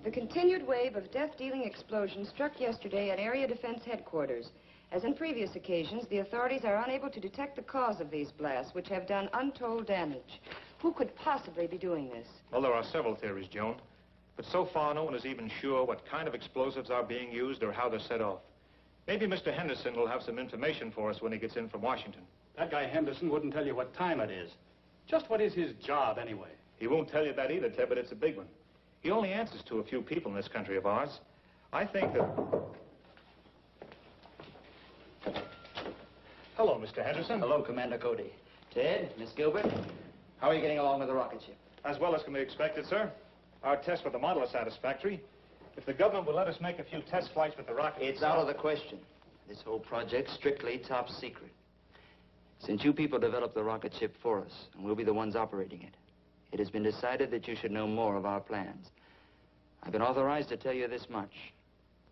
A continued wave of death-dealing explosions struck yesterday at Area Defense Headquarters. As in previous occasions, the authorities are unable to detect the cause of these blasts, which have done untold damage. Who could possibly be doing this? Well, there are several theories, Joan. But so far, no one is even sure what kind of explosives are being used or how they're set off. Maybe Mr. Henderson will have some information for us when he gets in from Washington. That guy Henderson wouldn't tell you what time it is. Just what is his job, anyway? He won't tell you that either, Ted, but it's a big one. He only answers to a few people in this country of ours. I think that... Hello, Mr. Henderson. Hello, Commando Cody. Ted, Miss Gilbert, how are you getting along with the rocket ship? As well as can be expected, sir. Our tests with the model are satisfactory. If the government will let us make a few test flights with the rocket... It's out of the question. This whole project's strictly top secret. Since you people developed the rocket ship for us, and we'll be the ones operating it, it has been decided that you should know more of our plans. I've been authorized to tell you this much.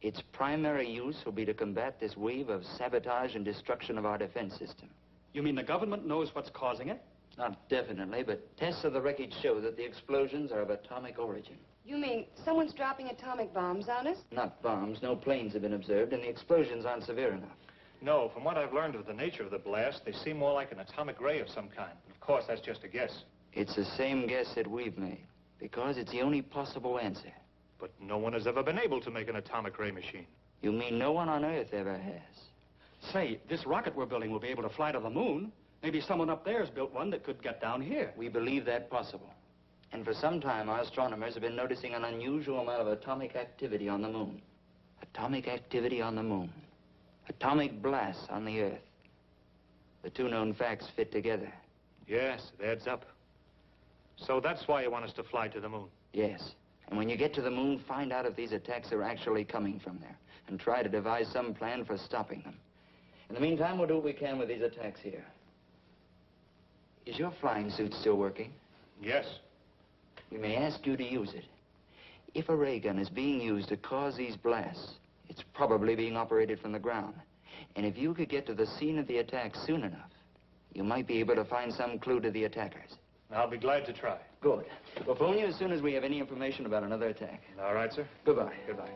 Its primary use will be to combat this wave of sabotage and destruction of our defense system. You mean the government knows what's causing it? Not definitely, but tests of the wreckage show that the explosions are of atomic origin. You mean someone's dropping atomic bombs on us? Not bombs. No planes have been observed, and the explosions aren't severe enough. No, from what I've learned of the nature of the blast, they seem more like an atomic ray of some kind. Of course, that's just a guess. It's the same guess that we've made, because it's the only possible answer. But no one has ever been able to make an atomic ray machine. You mean no one on Earth ever has? Say, this rocket we're building will be able to fly to the moon. Maybe someone up there has built one that could get down here. We believe that possible. And for some time, our astronomers have been noticing an unusual amount of atomic activity on the moon. Atomic activity on the moon. Atomic blasts on the Earth. The two known facts fit together. Yes, it adds up. So that's why you want us to fly to the moon? Yes. And when you get to the moon, find out if these attacks are actually coming from there, and try to devise some plan for stopping them. In the meantime, we'll do what we can with these attacks here. Is your flying suit still working? Yes. We may ask you to use it. If a ray gun is being used to cause these blasts, it's probably being operated from the ground. And if you could get to the scene of the attack soon enough, you might be able to find some clue to the attackers. I'll be glad to try. Good. We'll phone you as soon as we have any information about another attack. All right, sir. Goodbye. Goodbye.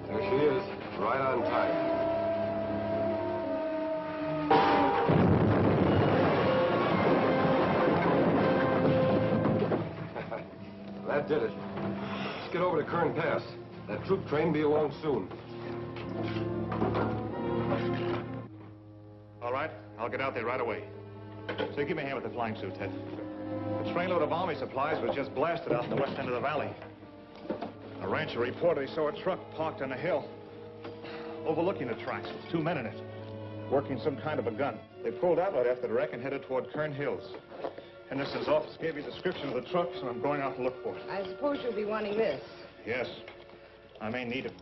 There she is, right on time. That did it. Let's get over to Kern Pass. That troop train will be along soon. All right, I'll get out there right away. So give me a hand with the flying suit, Ted. A trainload of army supplies was just blasted out in the west end of the valley. A rancher reported he saw a truck parked on a hill overlooking the tracks with two men in it, working some kind of a gun. They pulled out right after the wreck and headed toward Kern Hills. Henderson's office gave me a description of the truck, so I'm going out to look for it. I suppose you'll be wanting this. Yes. I may need it.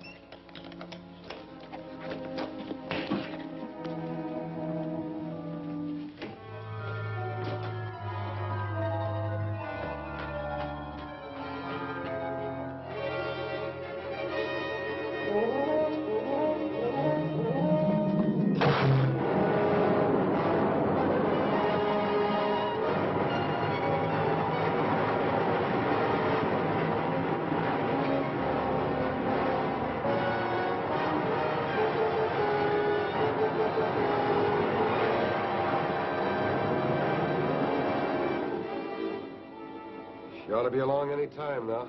She ought to be along any time now.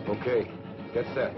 Okay, get set.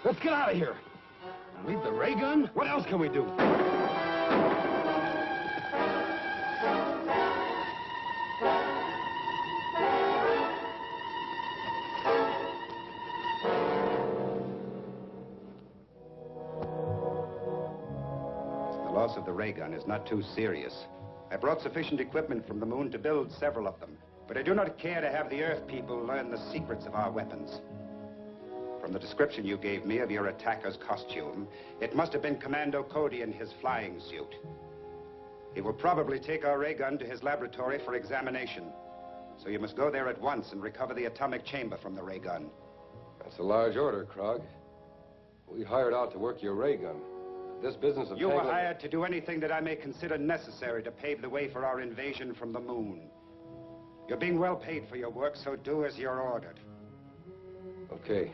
Let's get out of here. Leave the ray gun? What else can we do? The loss of the ray gun is not too serious. I brought sufficient equipment from the moon to build several of them. But I do not care to have the Earth people learn the secrets of our weapons. From the description you gave me of your attacker's costume, it must have been Commando Cody in his flying suit. He will probably take our ray gun to his laboratory for examination. So you must go there at once and recover the atomic chamber from the ray gun. That's a large order, Krog. We hired out to work your ray gun. This business of You were tangling- hired to do anything that I may consider necessary to pave the way for our invasion from the moon. You're being well paid for your work, so do as you're ordered. Okay.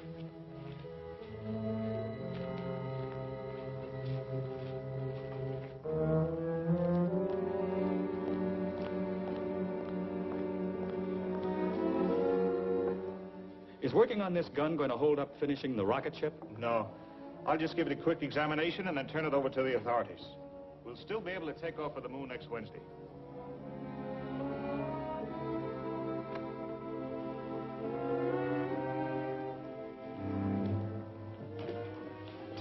Is working on this gun going to hold up finishing the rocket ship? No. I'll just give it a quick examination and then turn it over to the authorities. We'll still be able to take off for the moon next Wednesday.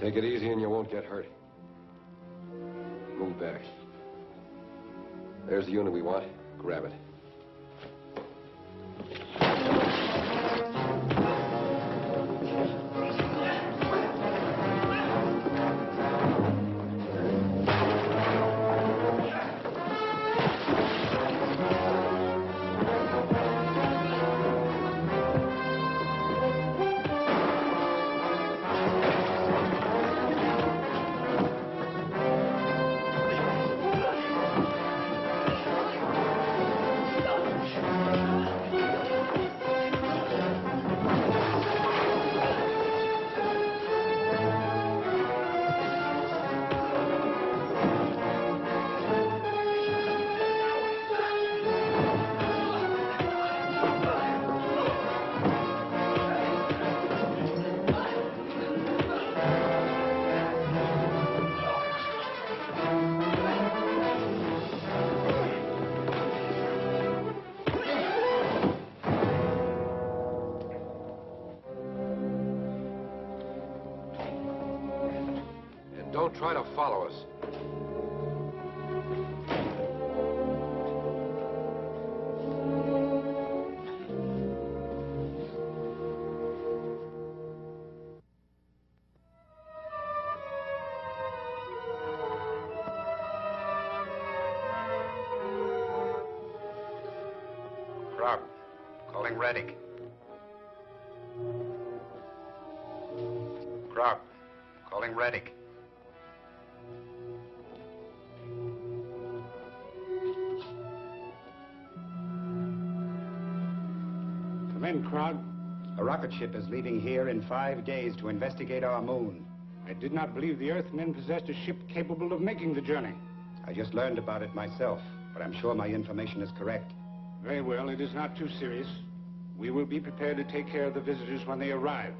Take it easy and you won't get hurt. Move back. There's the unit we want. Grab it. Don't try to follow us. Krog, calling Reddick. Krog, calling Reddick. Come in, Krog. A rocket ship is leaving here in 5 days to investigate our moon. I did not believe the Earthmen possessed a ship capable of making the journey. I just learned about it myself, but I'm sure my information is correct. Very well, it is not too serious. We will be prepared to take care of the visitors when they arrive.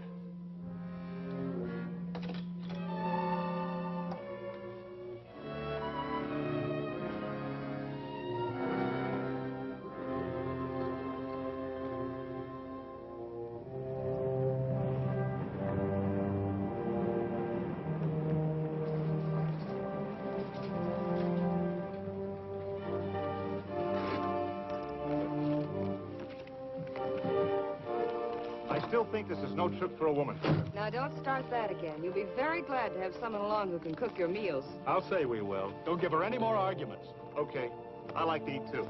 I still think this is no trip for a woman. Now, don't start that again. You'll be very glad to have someone along who can cook your meals. I'll say we will. Don't give her any more arguments. Okay. I like to eat, too.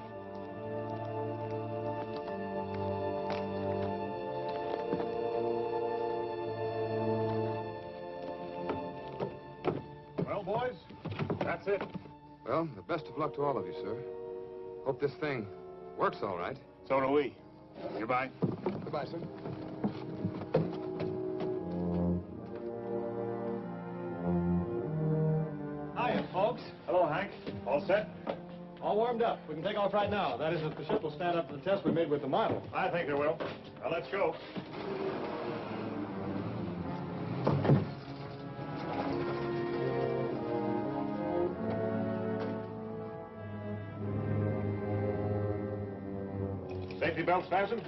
Well, boys, that's it. Well, the best of luck to all of you, sir. Hope this thing works all right. So do we. Goodbye. Goodbye, sir. Hiya, folks. Hello, Hank. All set? All warmed up. We can take off right now. That is, if the ship will stand up to the test we made with the model. I think they will. Now, let's go. Safety belts fastened.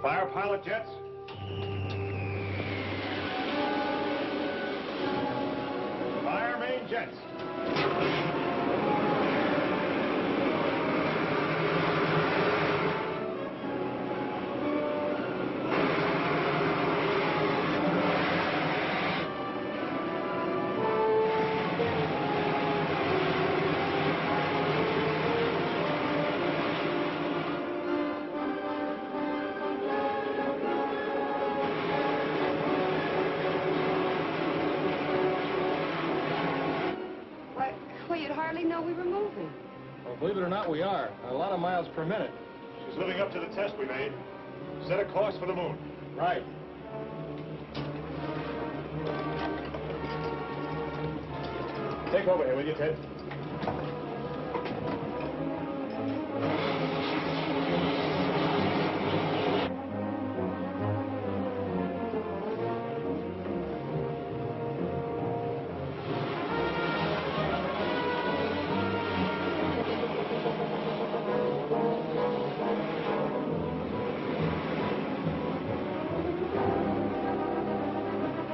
Fire pilot jets. Fire main jets. Well, you'd hardly know we were moving. Well, believe it or not, we are. A lot of miles per minute. She's living up to the test we made. Set a course for the moon. Right. Take over here, will you, Ted?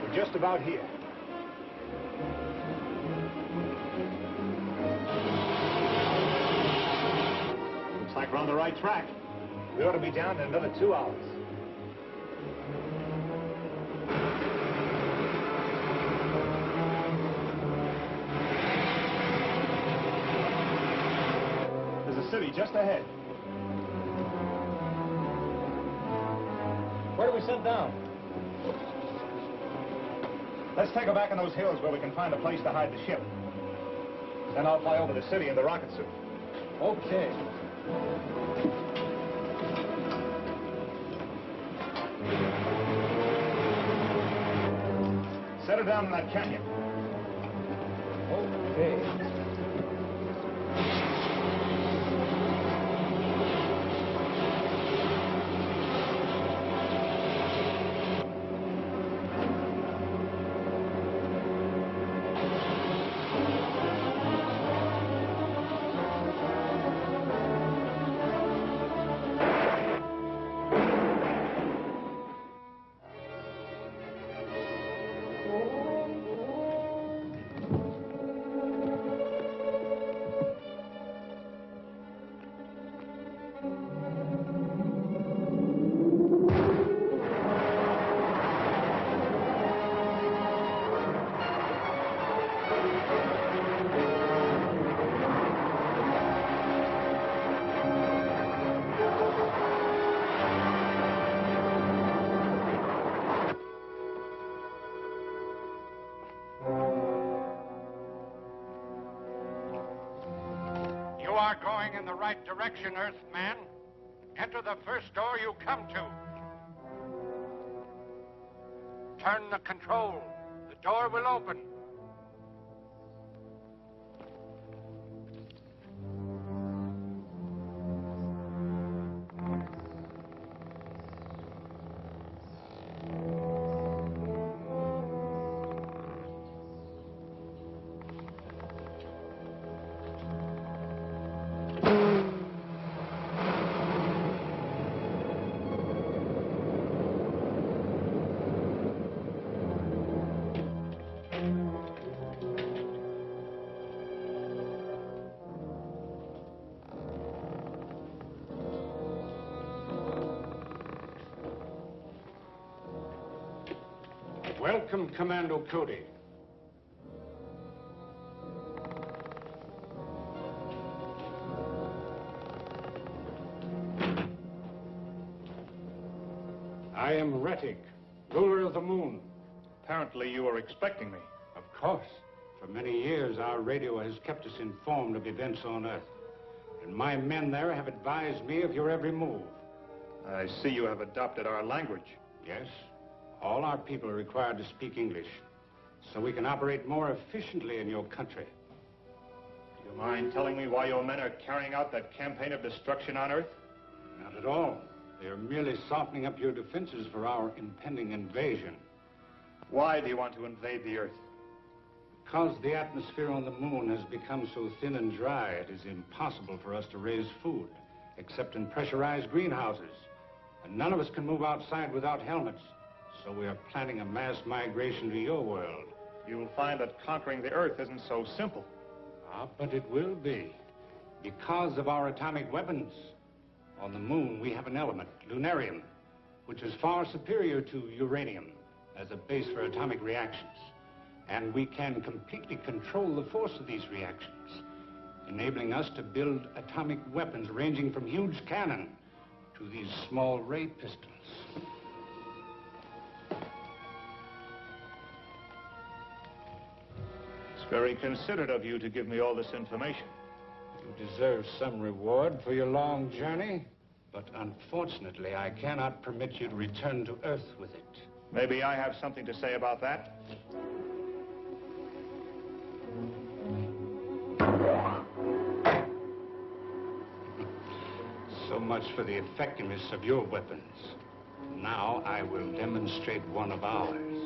We're just about here. Looks like we're on the right track. We ought to be down in another 2 hours. There's a city just ahead. Where do we set down? Let's take her back in those hills where we can find a place to hide the ship. Then I'll fly over the city in the rocket suit. Okay. Set her down in that canyon. Okay. You are going in the right direction, Earthman. Enter the first door you come to. Turn the control. The door will open. Welcome, Commando Cody. I am Rettig, ruler of the moon. Apparently you were expecting me. Of course. For many years, our radio has kept us informed of events on Earth. And my men there have advised me of your every move. I see you have adopted our language. Yes. All our people are required to speak English, so we can operate more efficiently in your country. Do you mind telling me why your men are carrying out that campaign of destruction on Earth? Not at all. They are merely softening up your defenses for our impending invasion. Why do you want to invade the Earth? Because the atmosphere on the moon has become so thin and dry, it is impossible for us to raise food, except in pressurized greenhouses. And none of us can move outside without helmets. So we are planning a mass migration to your world. You'll find that conquering the Earth isn't so simple. Ah, but it will be. Because of our atomic weapons. On the moon, we have an element, Lunarium, which is far superior to uranium as a base for atomic reactions. And we can completely control the force of these reactions, enabling us to build atomic weapons ranging from huge cannon to these small ray pistols. It's very considerate of you to give me all this information. You deserve some reward for your long journey, but unfortunately, I cannot permit you to return to Earth with it. Maybe I have something to say about that. So much for the effectiveness of your weapons. Now I will demonstrate one of ours.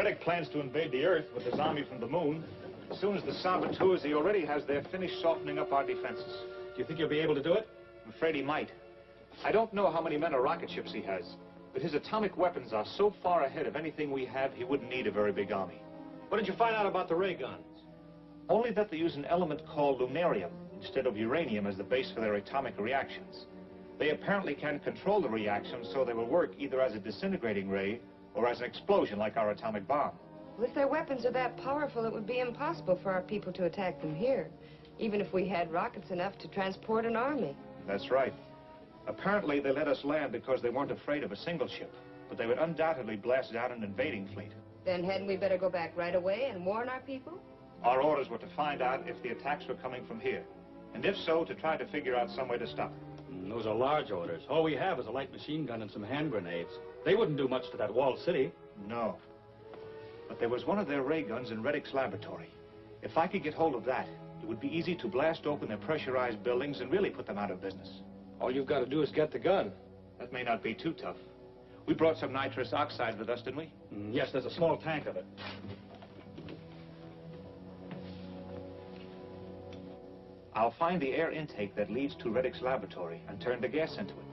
Reddick plans to invade the Earth with his army from the moon. As soon as the saboteurs he already has there finish softening up our defenses. Do you think you'll be able to do it? I'm afraid he might. I don't know how many men or rocket ships he has, but his atomic weapons are so far ahead of anything we have, he wouldn't need a very big army. What did you find out about the ray guns? Only that they use an element called Lunarium instead of uranium as the base for their atomic reactions. They apparently can control the reaction so they will work either as a disintegrating ray or as an explosion like our atomic bomb. Well, if their weapons are that powerful, it would be impossible for our people to attack them here, even if we had rockets enough to transport an army. That's right. Apparently, they let us land because they weren't afraid of a single ship, but they would undoubtedly blast down an invading fleet. Then hadn't we better go back right away and warn our people? Our orders were to find out if the attacks were coming from here, and if so, to try to figure out some way to stop it. Those are large orders. All we have is a light machine gun and some hand grenades. They wouldn't do much to that walled city. No. But there was one of their ray guns in Reddick's laboratory. If I could get hold of that, it would be easy to blast open their pressurized buildings and really put them out of business. All you've got to do is get the gun. That may not be too tough. We brought some nitrous oxide with us, didn't we? Yes, there's a small tank of it. I'll find the air intake that leads to Reddick's laboratory and turn the gas into it.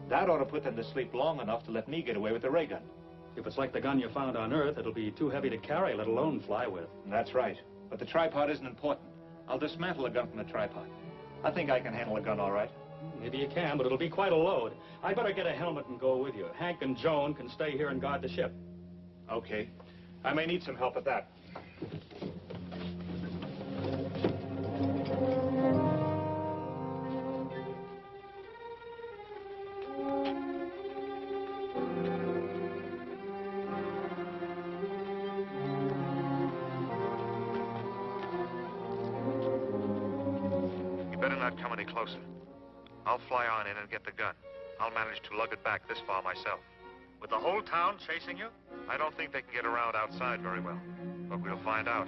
That ought to put them to sleep long enough to let me get away with the ray gun. If it's like the gun you found on Earth, it'll be too heavy to carry, let alone fly with. That's right. But the tripod isn't important. I'll dismantle the gun from the tripod. I think I can handle a gun all right. Maybe you can, but it'll be quite a load. I better get a helmet and go with you. Hank and Joan can stay here and guard the ship. Okay. I may need some help at that. You better not come any closer. I'll fly on in and get the gun. I'll manage to lug it back this far myself. With the whole town chasing you? I don't think they can get around outside very well, but we'll find out.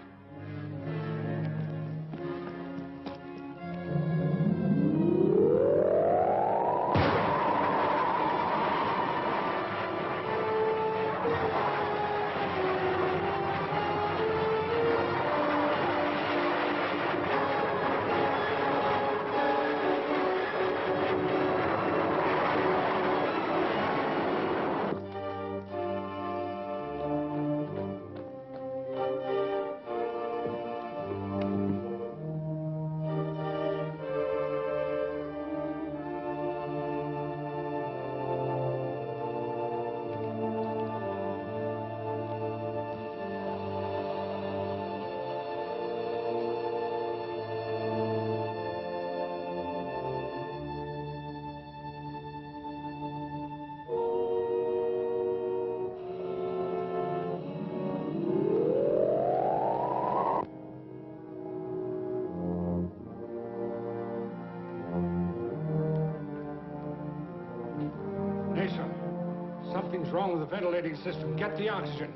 Something's wrong with the ventilating system. Get the oxygen.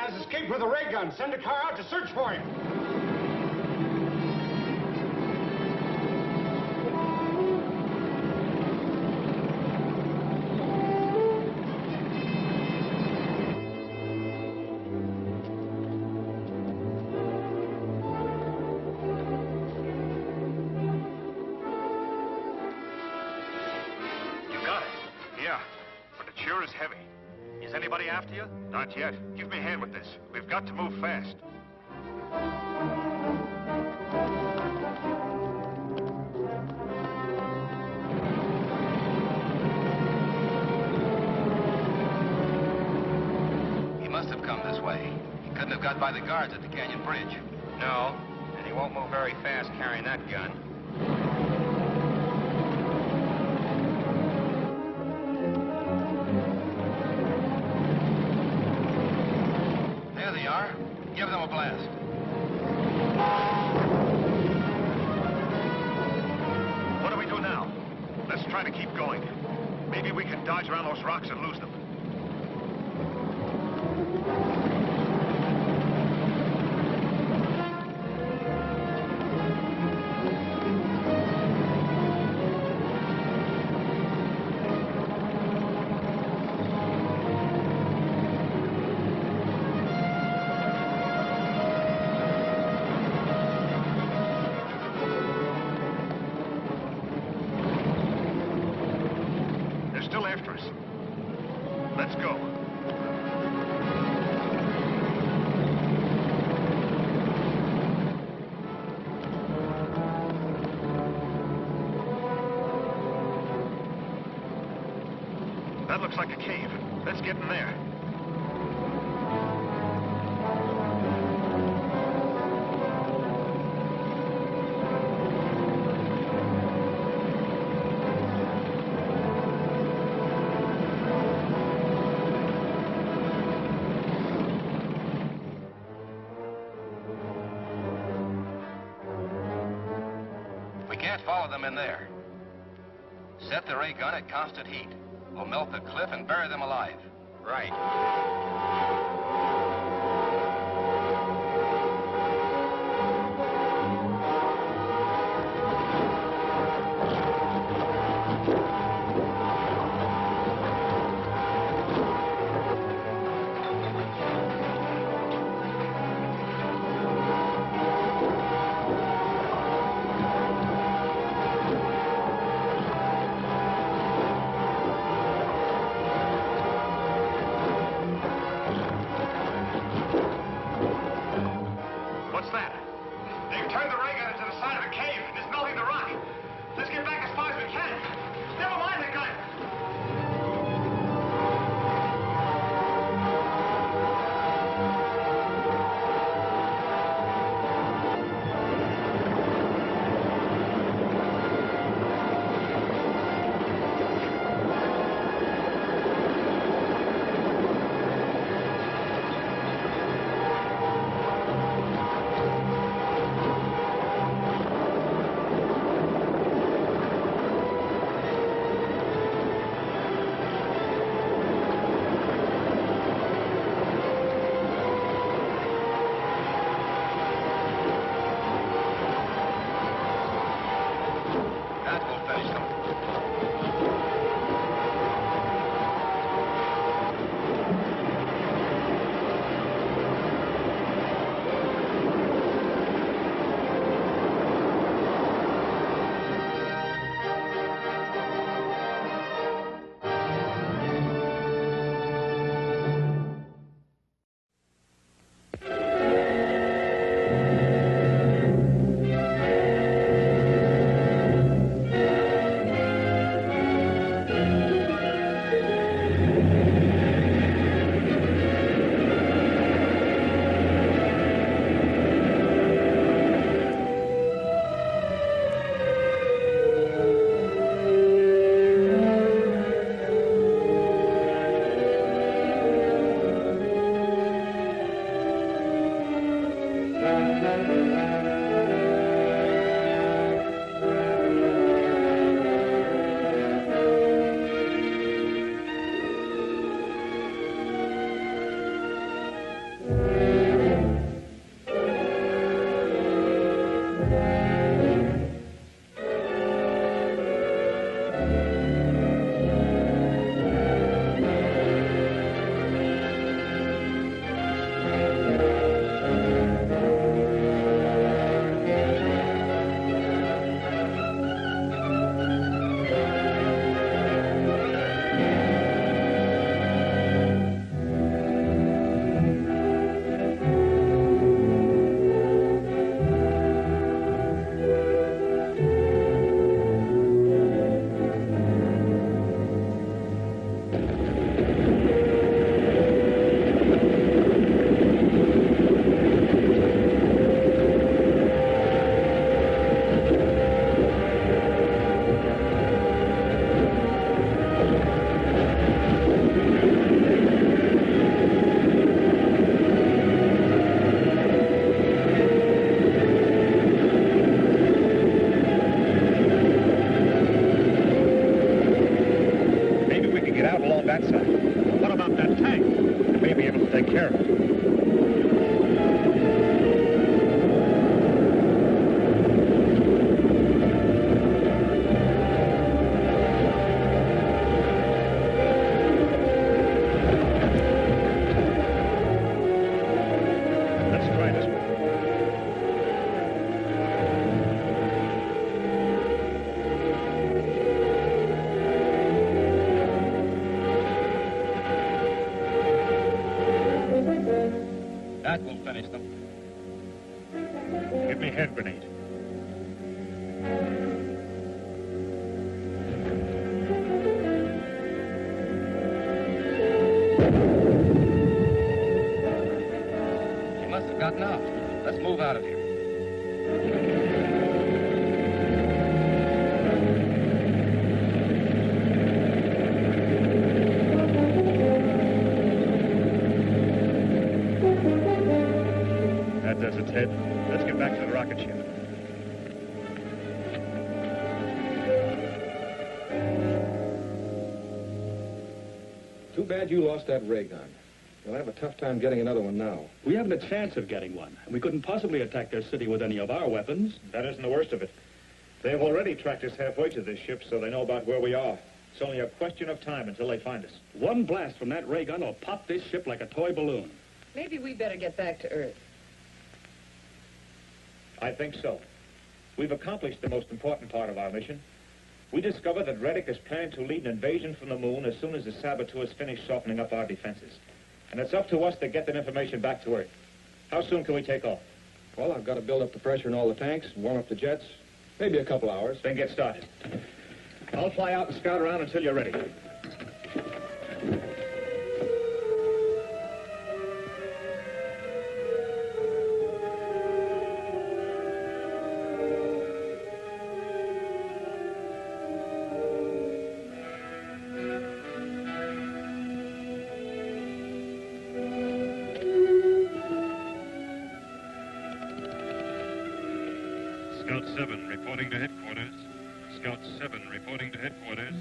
has escaped with a ray gun. Send a car out to search for him. After you? Not yet. Give me a hand with this. We've got to move fast. He must have come this way. He couldn't have got by the guards at the canyon bridge. No, and he won't move very fast carrying that gun. Give them a blast. What do we do now? Let's try to keep going. Maybe we can dodge around those rocks and lose them. Let's go. That looks like a cave. Let's get in there. Follow them in there. Set the ray gun at constant heat. We'll melt the cliff and bury them alive. Right. Get me a hand grenade. He must have gotten out. Let's move out of here. That does it, Ted. Let's get back to the rocket ship. Too bad you lost that ray gun. You'll have a tough time getting another one now. We haven't a chance of getting one. We couldn't possibly attack their city with any of our weapons. That isn't the worst of it. They've already tracked us halfway to this ship, so they know about where we are. It's only a question of time until they find us. One blast from that ray gun will pop this ship like a toy balloon. Maybe we better get back to Earth. I think so. We've accomplished the most important part of our mission. We discovered that Reddick is planning to lead an invasion from the moon as soon as the saboteurs finish softening up our defenses. And it's up to us to get that information back to Earth. How soon can we take off? Well, I've got to build up the pressure in all the tanks and warm up the jets. Maybe a couple hours. Then get started. I'll fly out and scout around until you're ready. Scout 7 reporting to headquarters. Scout 7 reporting to headquarters.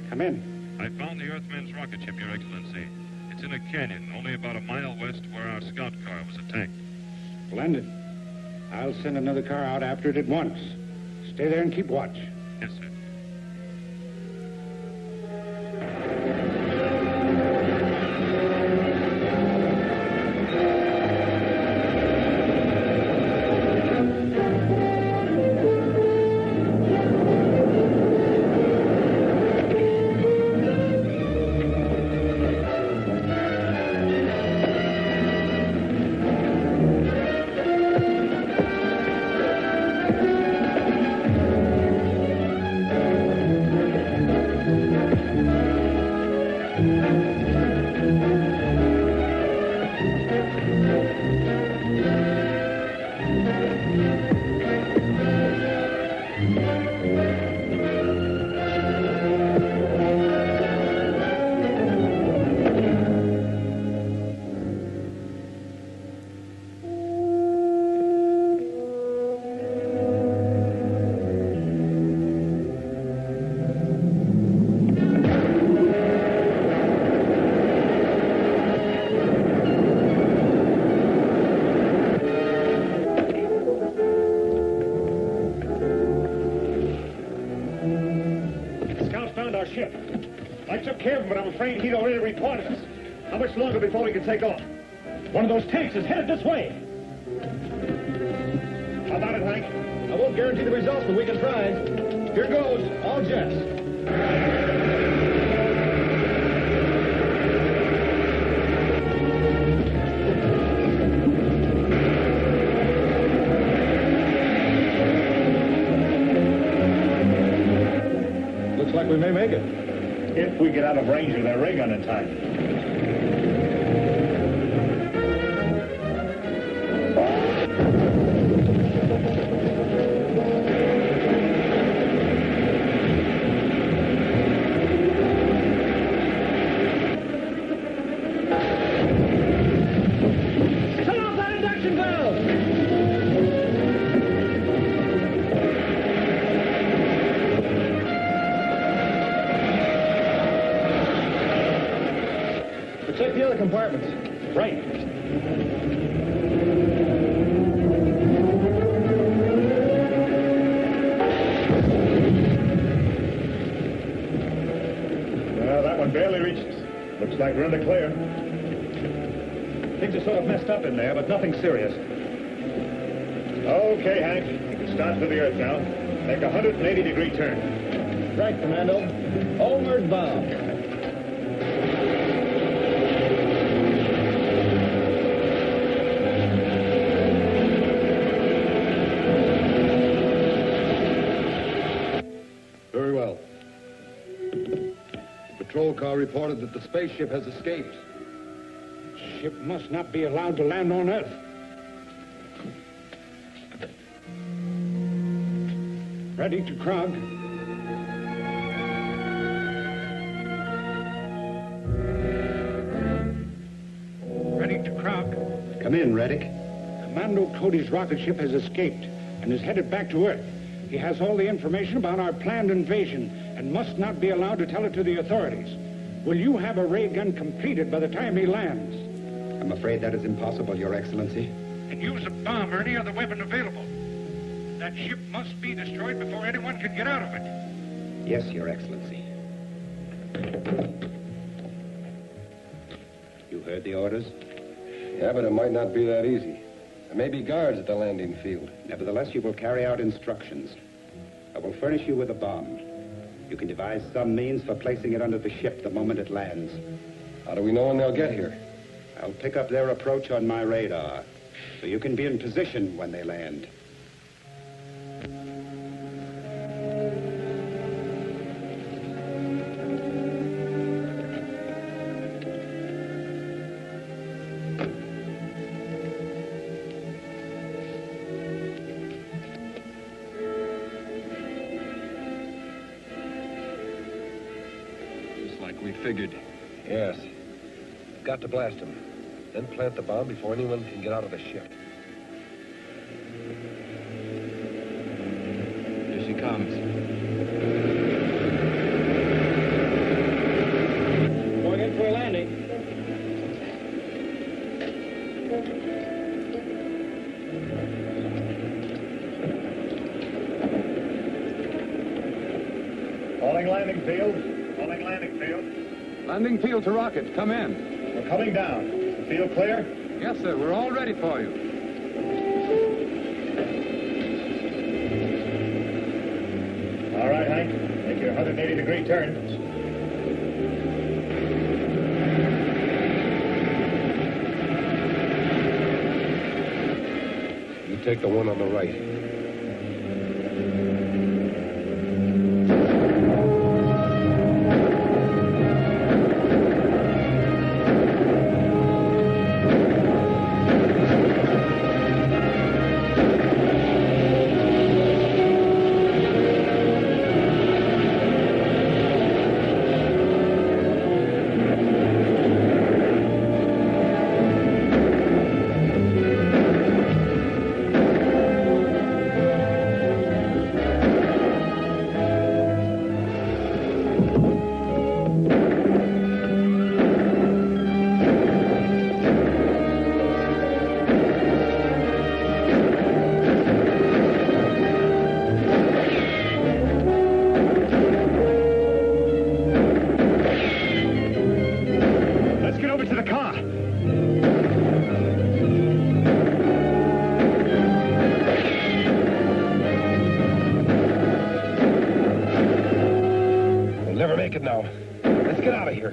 Come in. I found the Earthman's rocket ship, Your Excellency. It's in a canyon, only about a mile west where our scout car was attacked. Splendid. I'll send another car out after it at once. Stay there and keep watch. Yes, sir. Ship. I took care of him, but I'm afraid he'd already reported us. How much longer before we can take off? One of those tanks is headed this way. How about it, Hank? I won't guarantee the results, but we can try. Here goes, all jets. Looks like we may make it. If we get out of range of their ray gun in time. Turn off that induction valve! Check the other compartments. Right. Well, that one barely reached us. Looks like we're in the clear. Things are sort of messed up in there, but nothing serious. Okay, Hank. You can start through the Earth now. Make a 180-degree turn. Right, Commando. Homeward bound. patrol car reported that the spaceship has escaped. The ship must not be allowed to land on Earth. Ready to Krog. Ready to Krog. Come in, Reddick. Commando Cody's rocket ship has escaped and is headed back to Earth. He has all the information about our planned invasion and must not be allowed to tell it to the authorities. Will you have a ray gun completed by the time he lands? I'm afraid that is impossible, Your Excellency. And use a bomb or any other weapon available. That ship must be destroyed before anyone can get out of it. Yes, Your Excellency. You heard the orders? Yeah, but it might not be that easy. There may be guards at the landing field. Nevertheless, you will carry out instructions. I will furnish you with a bomb. You can devise some means for placing it under the ship the moment it lands. How do we know when they'll get here? I'll pick up their approach on my radar, so you can be in position when they land. We figured. Yes. Got to blast him. Then plant the bomb before anyone can get out of the ship. Here she comes. Going in for a landing. Calling landing field. Calling landing field. Landing field to rocket. Come in. We're coming down. Is the field clear? Yes, sir. We're all ready for you. All right, Hank. Make your 180-degree turn. You take the one on the right. Now, let's get out of here.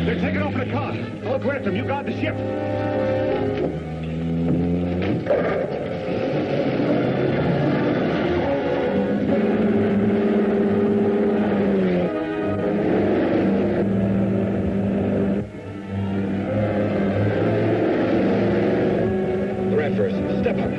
They're taking off in the car. I'll grab them. You guard the ship. Step up.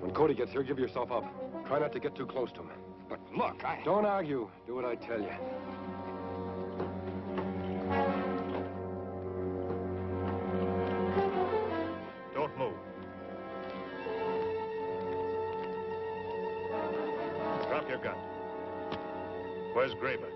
When Cody gets here, give yourself up. Try not to get too close to him. But look, Don't argue. Do what I tell you. Don't move. Drop your gun. Where's Graber?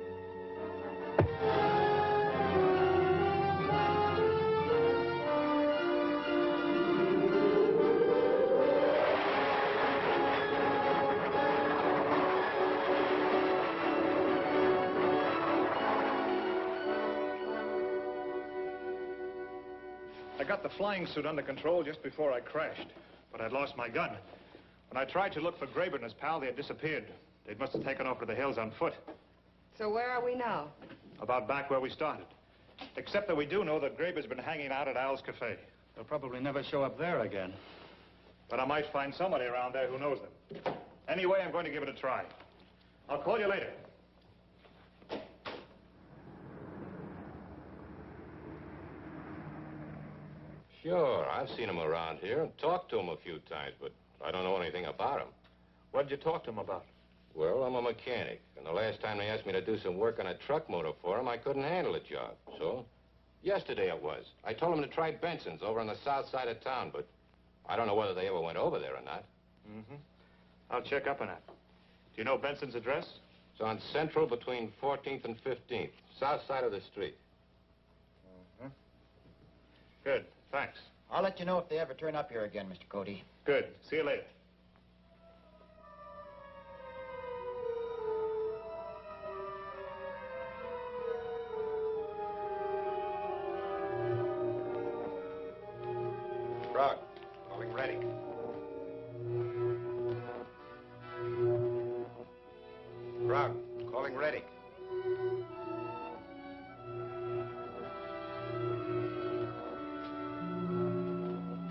I got the flying suit under control just before I crashed, but I'd lost my gun. When I tried to look for Graber and his pal, they had disappeared. They must have taken off to the hills on foot. So where are we now? About back where we started. Except that we do know that Graber's been hanging out at Al's Cafe. They'll probably never show up there again. But I might find somebody around there who knows them. Anyway, I'm going to give it a try. I'll call you later. Sure, I've seen him around here and talked to him a few times, but I don't know anything about him. What did you talk to him about? Well, I'm a mechanic, and the last time they asked me to do some work on a truck motor for them, I couldn't handle the job. So, yesterday it was. I told them to try Benson's over on the south side of town, but I don't know whether they ever went over there or not. Mm-hmm. I'll check up on that. Do you know Benson's address? It's on Central between 14th and 15th, south side of the street. Mm-hmm. Good, thanks. I'll let you know if they ever turn up here again, Mr. Cody. Good. See you later. Krog, calling ready. Krog, calling ready.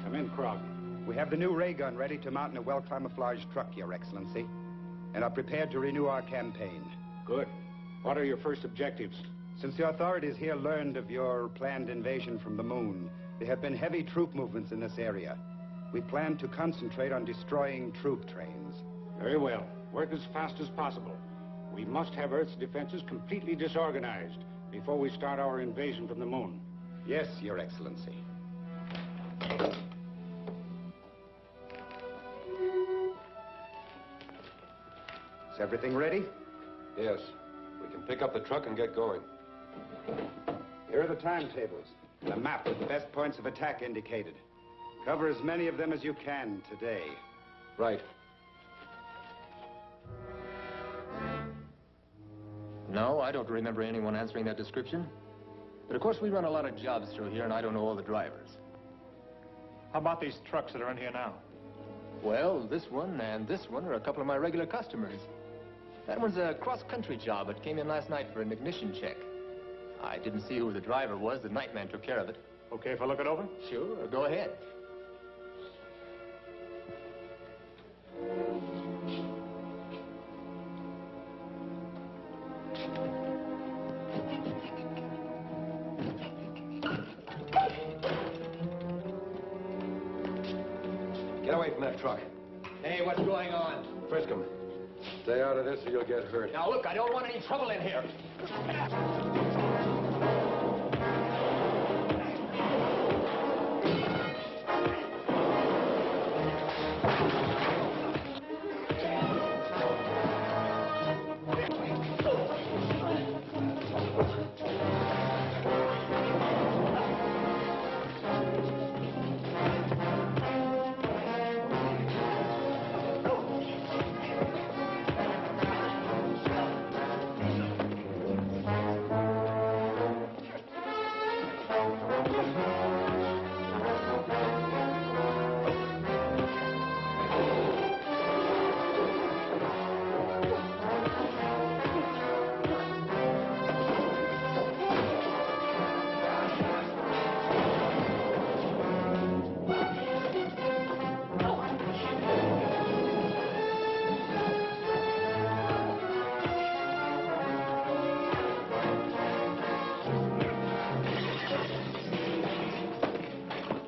Come in, Krog. We have the new ray gun ready to mount in a well-camouflaged truck, Your Excellency, and are prepared to renew our campaign. Good. What are your first objectives? Since the authorities here learned of your planned invasion from the moon, there have been heavy troop movements in this area. We plan to concentrate on destroying troop trains. Very well. Work as fast as possible. We must have Earth's defenses completely disorganized before we start our invasion from the moon. Yes, Your Excellency. Is everything ready? Yes. We can pick up the truck and get going. Here are the timetables and a map with the best points of attack indicated. Cover as many of them as you can today. Right. No, I don't remember anyone answering that description. But of course, we run a lot of jobs through here, and I don't know all the drivers. How about these trucks that are in here now? Well, this one and this one are a couple of my regular customers. That one's a cross-country job. It came in last night for an ignition check. I didn't see who the driver was. The night man took care of it. Okay if I look it over? Sure, go ahead. Get away from that truck. Hey, what's going on? Frisk him. Stay out of this or you'll get hurt. Now, look, I don't want any trouble in here.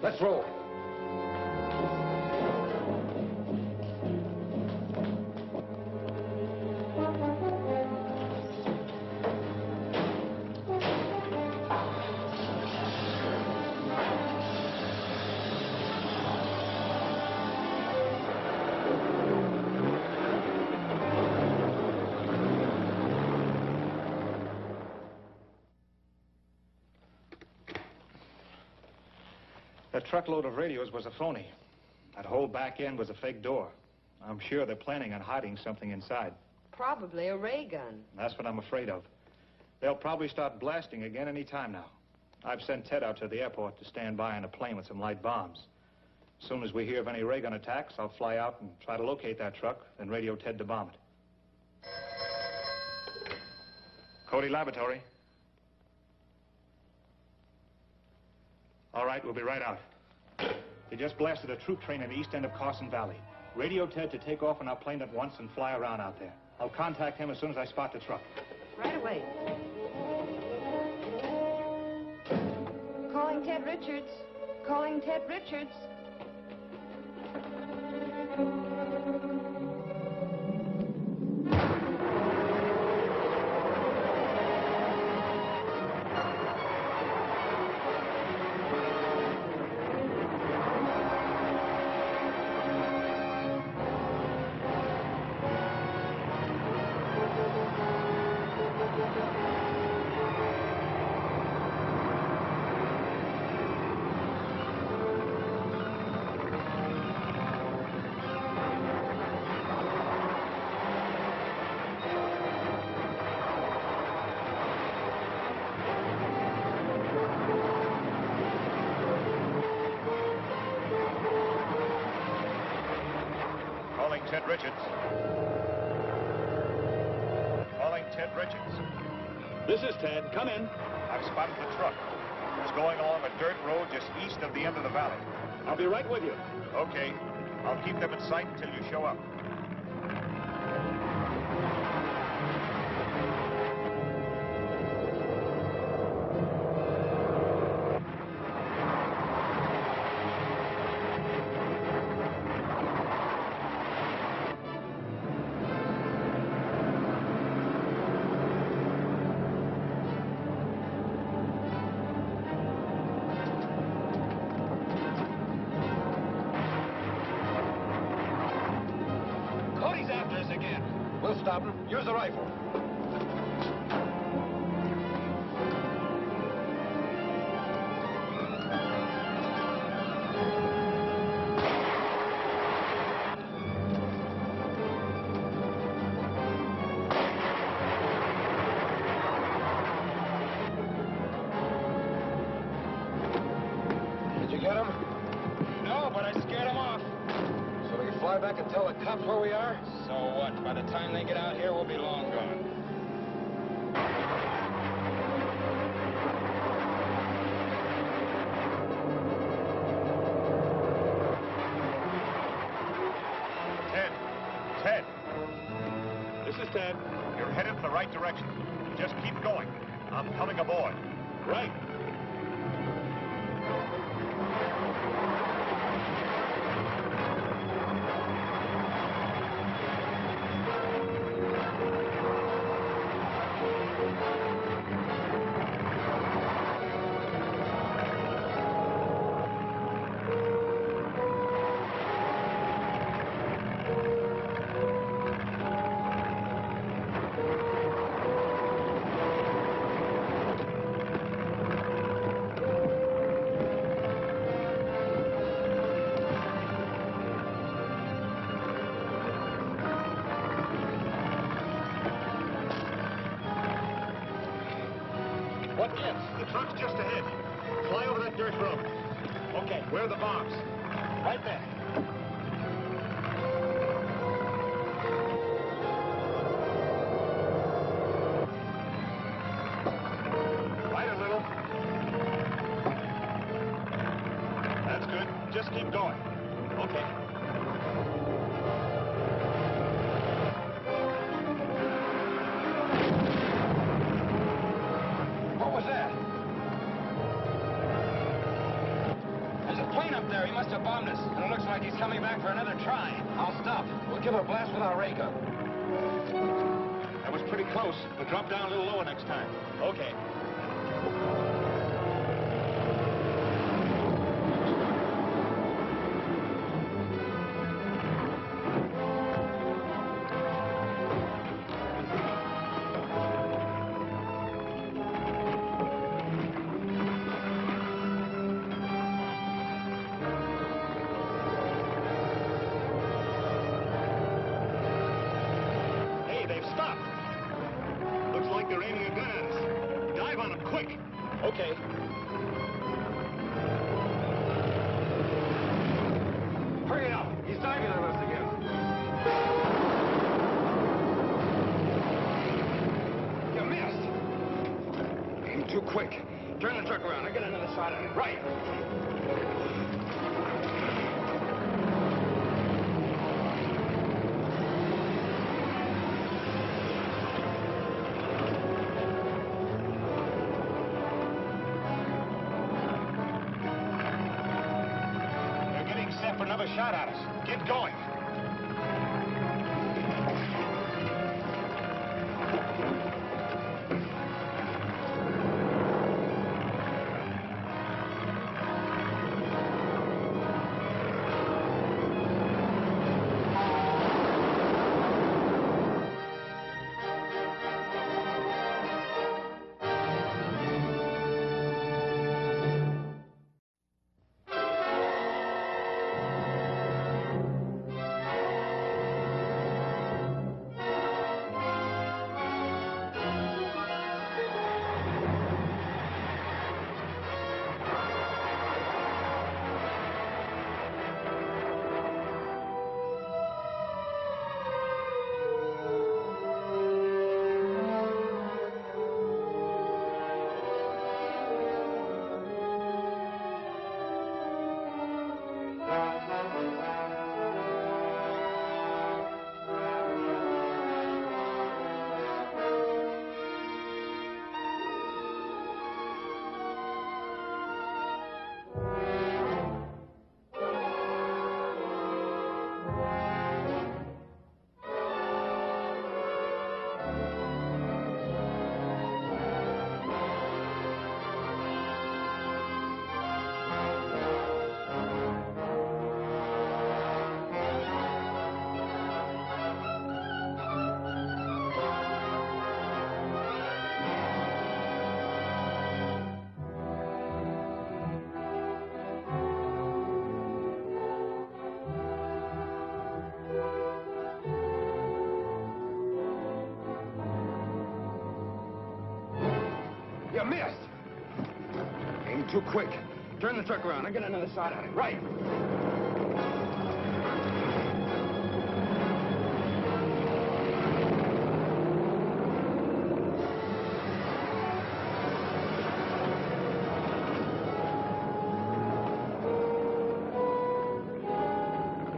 Let's roll. That truckload of radios was a phony. That whole back end was a fake door. I'm sure they're planning on hiding something inside. Probably a ray gun. That's what I'm afraid of. They'll probably start blasting again any time now. I've sent Ted out to the airport to stand by on a plane with some light bombs. As soon as we hear of any ray gun attacks, I'll fly out and try to locate that truck, then radio Ted to bomb it. Cody Laboratory. All right, we'll be right out. They just blasted a troop train in the east end of Carson Valley. Radio Ted to take off on our plane at once and fly around out there. I'll contact him as soon as I spot the truck. Right away. Calling Ted Richards. Calling Ted Richards. Ted Richards. Calling Ted Richards. This is Ted. Come in. I've spotted the truck. It's going along a dirt road just east of the end of the valley. I'll be right with you. Okay. I'll keep them in sight until you show up. Stop him. Use the rifle. Did you get him? No, but I scared him off. So we can fly back and tell the cops where we are? So what? By the time they get out here, we'll be long gone. Ted. This is Ted. You're headed in the right direction. Just keep going. I'm coming aboard. Right. What gives? The truck's just ahead. Fly over that dirt road. Okay, where are the bombs? Right there. Right a little. That's good. Just keep going. Okay. What was that? There's a plane up there. He must have bombed us. And it looks like he's coming back for another try. I'll stop. We'll give it a blast with our ray gun. That was pretty close, but drop down a little lower next time. Okay. they've stopped. Looks like they're aiming a gun at us. Dive on them, quick. Okay. Hurry up. He's diving on us again. You missed. Aim too quick. Turn the truck around. I got another shot at it. Right. For another shot at us. Get going. You missed. Aim too quick. Turn the truck around. I got another shot at it. Right.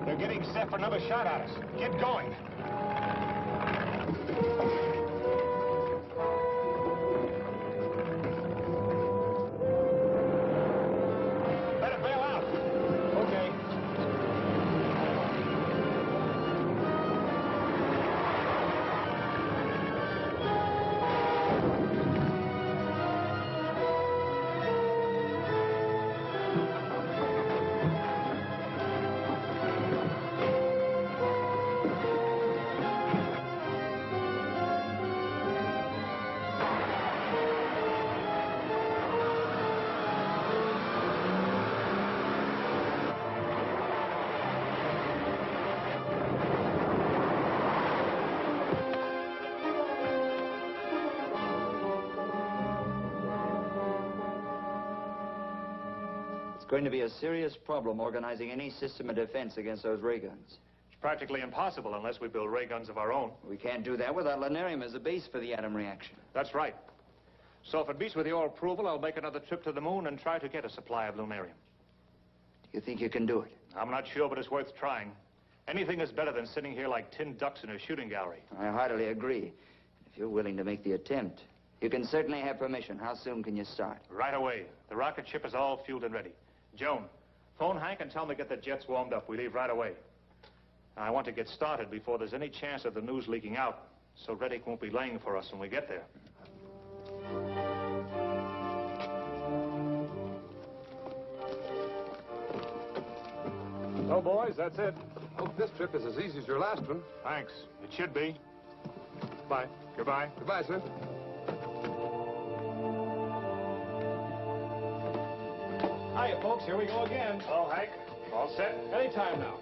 They're getting set for another shot at us. Get going. It's going to be a serious problem organizing any system of defense against those ray guns. It's practically impossible unless we build ray guns of our own. We can't do that without Lunarium as a base for the atom reaction. That's right. So if it meets with your approval, I'll make another trip to the moon and try to get a supply of Lunarium. You think you can do it? I'm not sure, but it's worth trying. Anything is better than sitting here like tin ducks in a shooting gallery. I heartily agree. If you're willing to make the attempt, you can certainly have permission. How soon can you start? Right away. The rocket ship is all fueled and ready. Joan, phone Hank and tell him to get the jets warmed up. We leave right away. I want to get started before there's any chance of the news leaking out, so Reddick won't be laying for us when we get there. So, boys, that's it. Hope this trip is as easy as your last one. Thanks. It should be. Bye. Goodbye. Goodbye, sir. Hiya, folks. Here we go again. Hello, Hank. All set? Anytime now.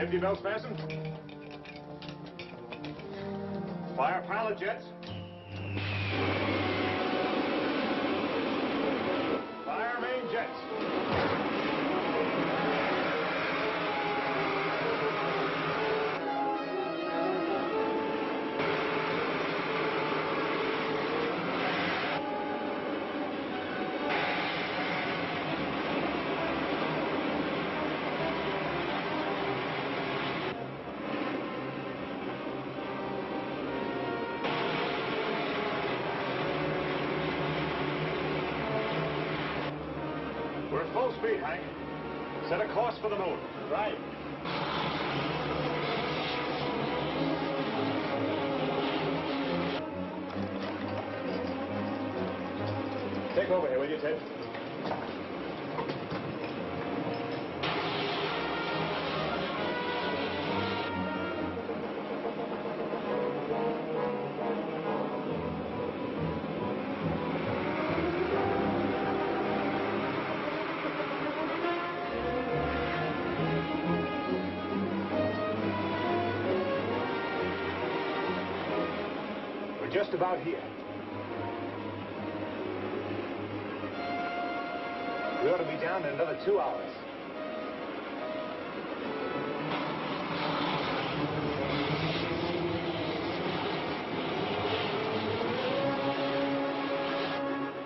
Safety belts fastened? Fire pilot jets. Fire main jets. We're at full speed, Hank. Set a course for the moon. Right. Take over here, will you, Ted? Just about here. We ought to be down in another 2 hours.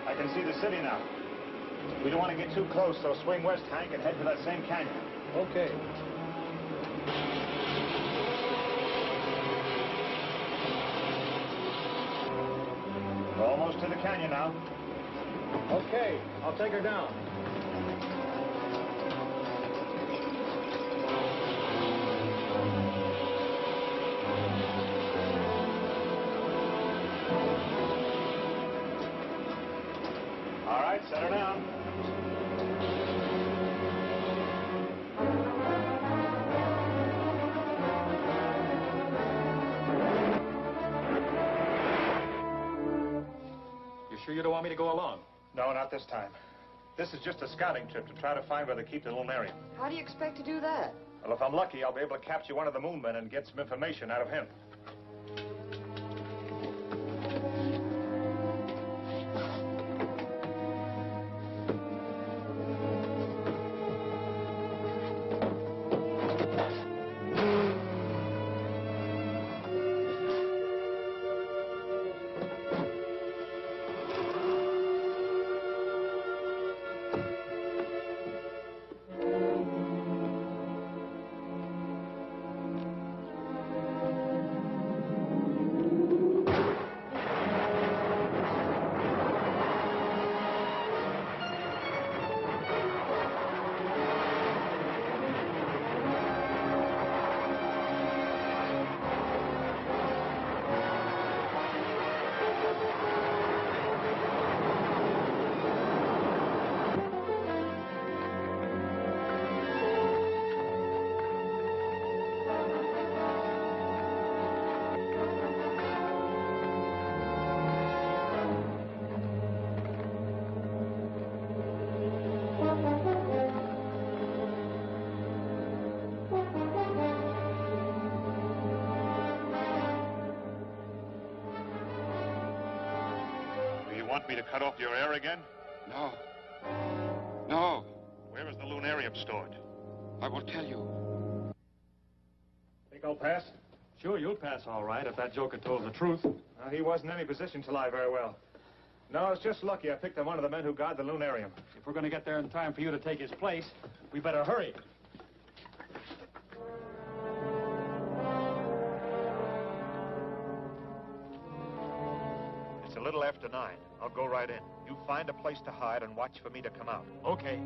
I can see the city now. We don't want to get too close, so swing west, Hank, and head for that same canyon. Okay. We're almost to the canyon now. Okay, I'll take her down. All right, set her down. Sure you don't want me to go along? No, not this time. This is just a scouting trip to try to find where they keep the Lunarium. How do you expect to do that? Well, if I'm lucky, I'll be able to capture one of the moon men and get some information out of him. Want me to cut off your air again? No. No. Where is the Lunarium stored? I will tell you. Think I'll pass? Sure, you'll pass all right if that joker told the truth. He wasn't in any position to lie very well. No, it's just lucky I picked up one of the men who guard the Lunarium. If we're going to get there in time for you to take his place, we better hurry. It's a little after 9. I'll go right in. You find a place to hide and watch for me to come out. Okay.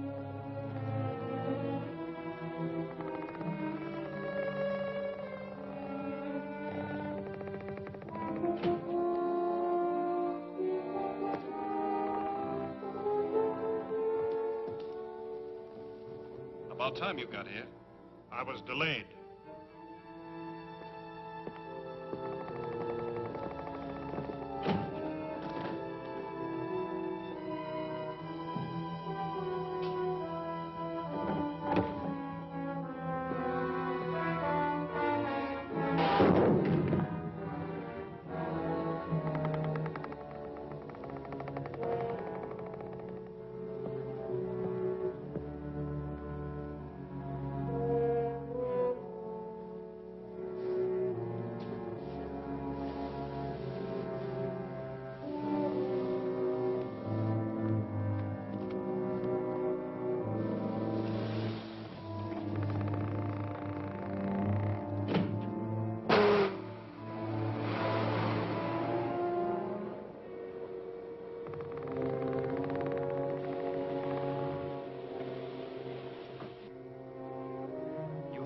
About time you got here. I was delayed.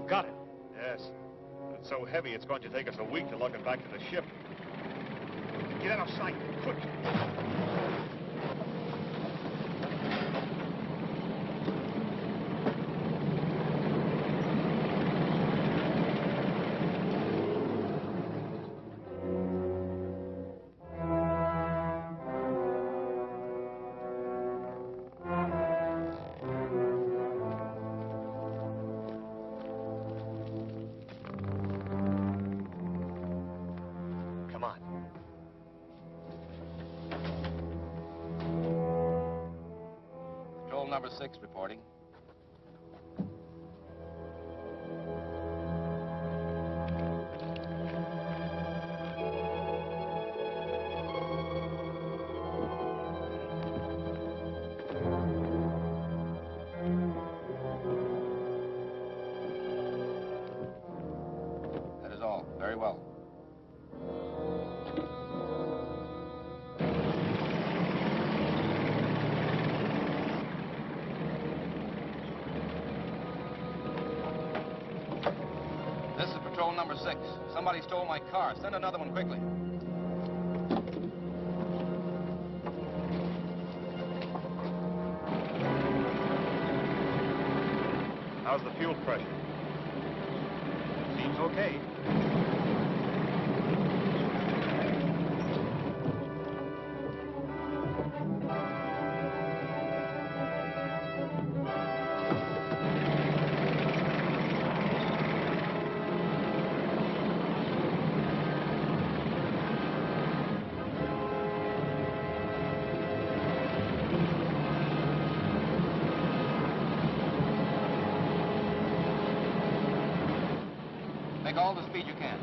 Got it. Yes. It's so heavy, it's going to take us a week to lug it back to the ship. Get out of sight, quick. Number 6 reporting. That is all. Very well. Number 6. Somebody stole my car. Send another one quickly. How's the fuel pressure? Seems okay. All the speed you can.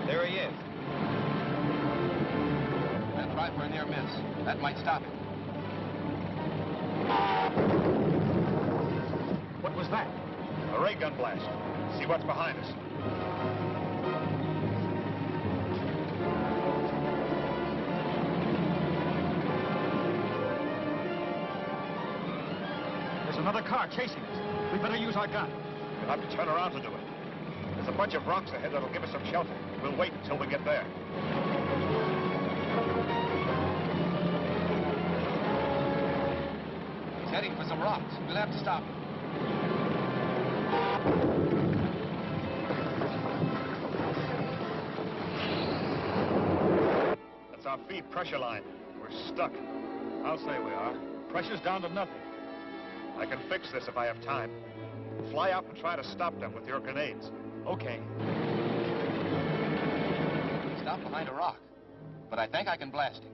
There he is. And try for a near miss. That might stop him. What was that? A ray gun blast. See what's behind us. There's another car chasing us. We better use our gun. We'll have to turn around to do it. There's a bunch of rocks ahead that'll give us some shelter. We'll wait until we get there. He's heading for some rocks. We'll have to stop him. That's our feed pressure line. We're stuck. I'll say we are. Pressure's down to nothing. I can fix this if I have time. Fly out and try to stop them with your grenades. Okay. Stop behind a rock. But I think I can blast him.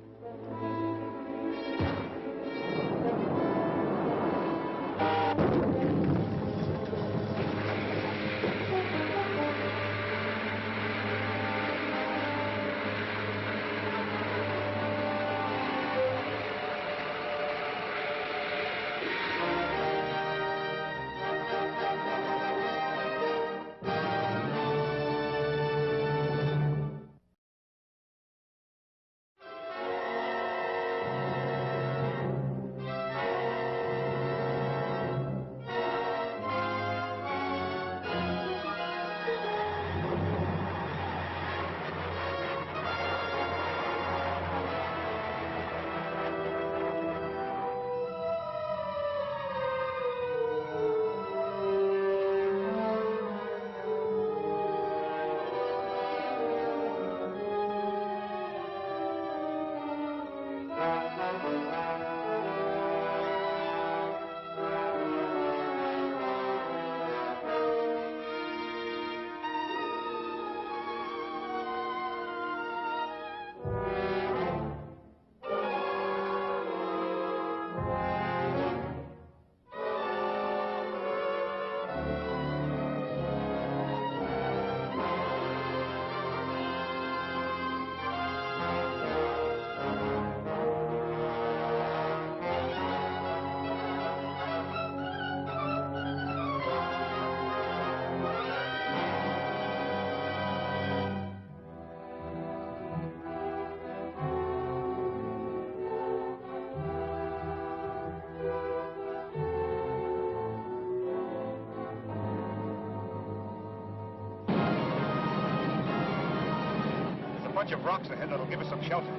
bunch of rocks ahead that'll give us some shelter.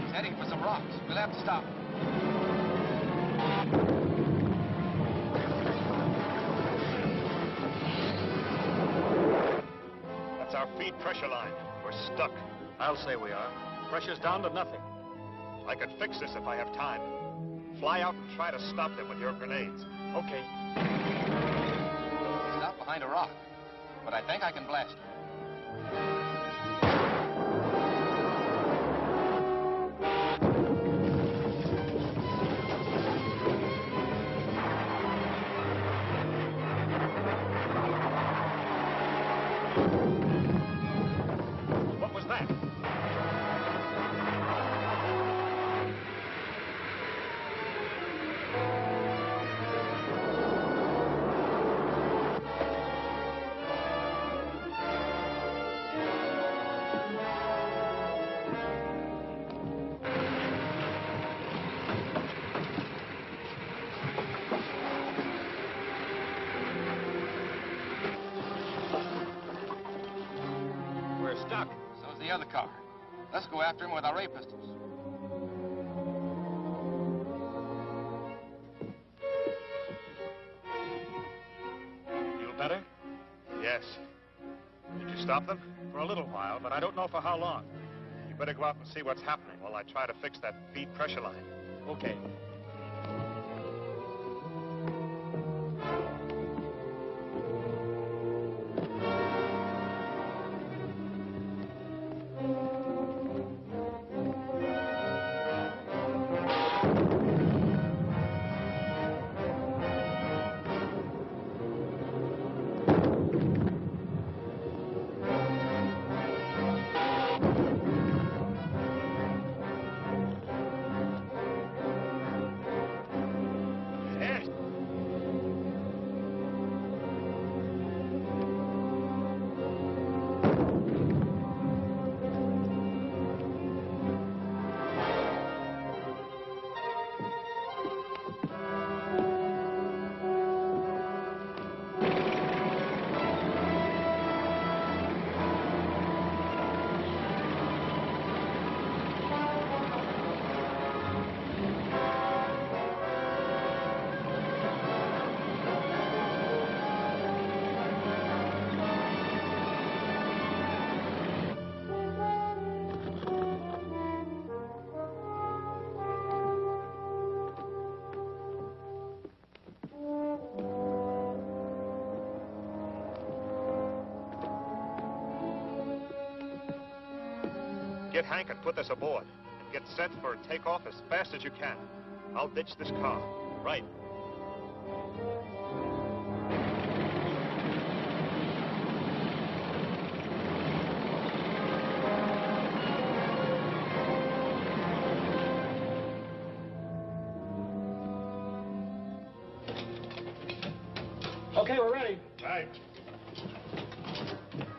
He's heading for some rocks. We'll have to stop. That's our feed pressure line. We're stuck. I'll say we are. Pressure's down to nothing. I can fix this if I have time. Fly out and try to stop them with your grenades. Okay. Stop behind a rock. But I think I can blast him. What was that? Stuck. So's the other car. Let's go after him with our ray pistols. Feel better? Yes. Did you stop them? For a little while, but I don't know for how long. You better go out and see what's happening while I try to fix that feed pressure line. Okay. Get Hank and put this aboard. And get set for takeoff as fast as you can. I'll ditch this car. Right. Okay, we're ready. Right.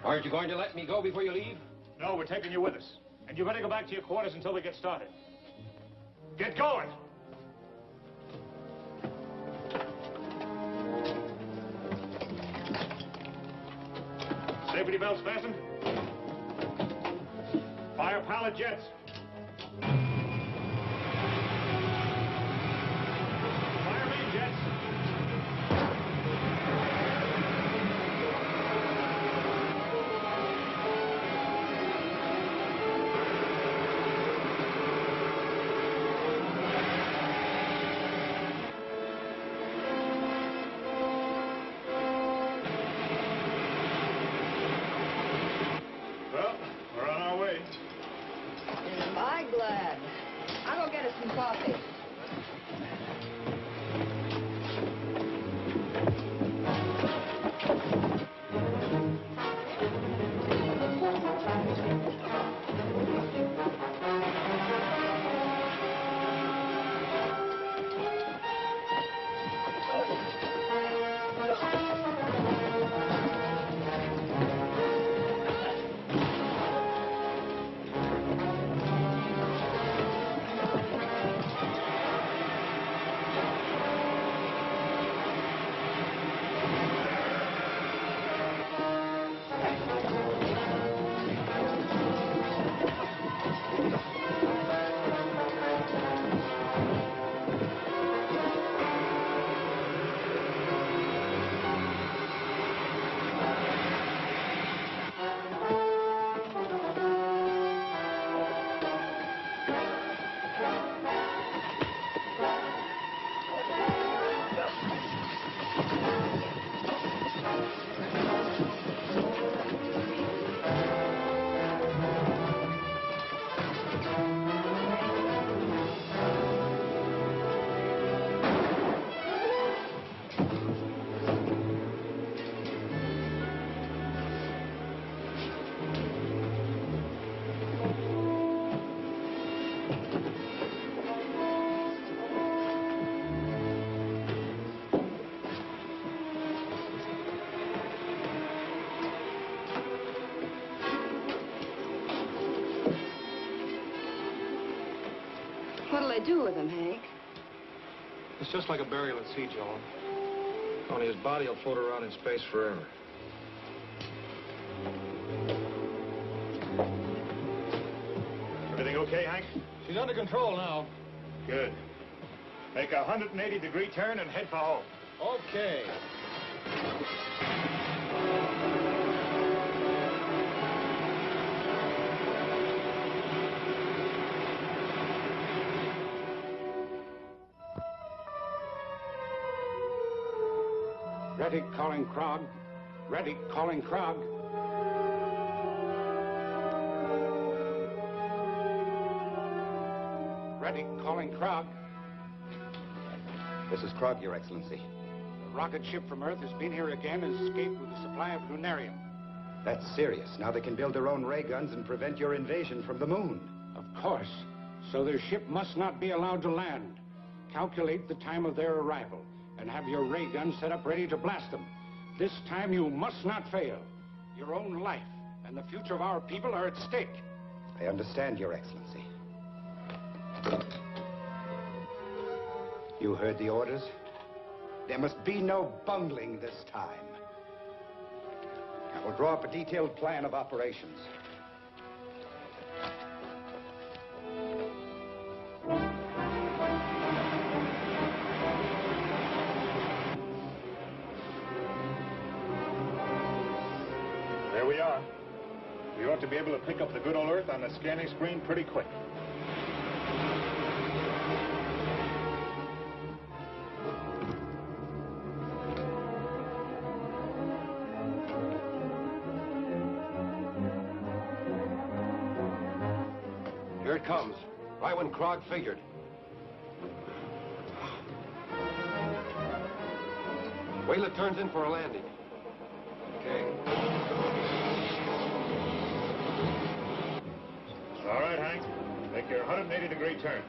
Aren't you going to let me go before you leave? No, we're taking you with us. And you better go back to your quarters until we get started. Get going! Safety belts fastened. Fire pilot jets. Fire main jets. I do with him, Hank? It's just like a burial at sea, Joan. Only his body will float around in space forever. Everything okay, Hank? She's under control now. Good. Make a 180-degree turn and head for home. Okay. Ready, calling Krog. Ready, calling Krog. Ready, calling Krog. This is Krog, Your Excellency. The rocket ship from Earth has been here again and escaped with a supply of Lunarium. That's serious. Now they can build their own ray guns and prevent your invasion from the moon. Of course. So their ship must not be allowed to land. Calculate the time of their arrival and have your ray guns set up ready to blast them. This time you must not fail. Your own life and the future of our people are at stake. I understand, Your Excellency. You heard the orders? There must be no bungling this time. I will draw up a detailed plan of operations. There we are. We ought to be able to pick up the good old Earth on the scanning screen pretty quick. Here it comes, right when Krog figured. Wait till it turns in for a landing. Okay. All right, Hank. Make your 180-degree turn.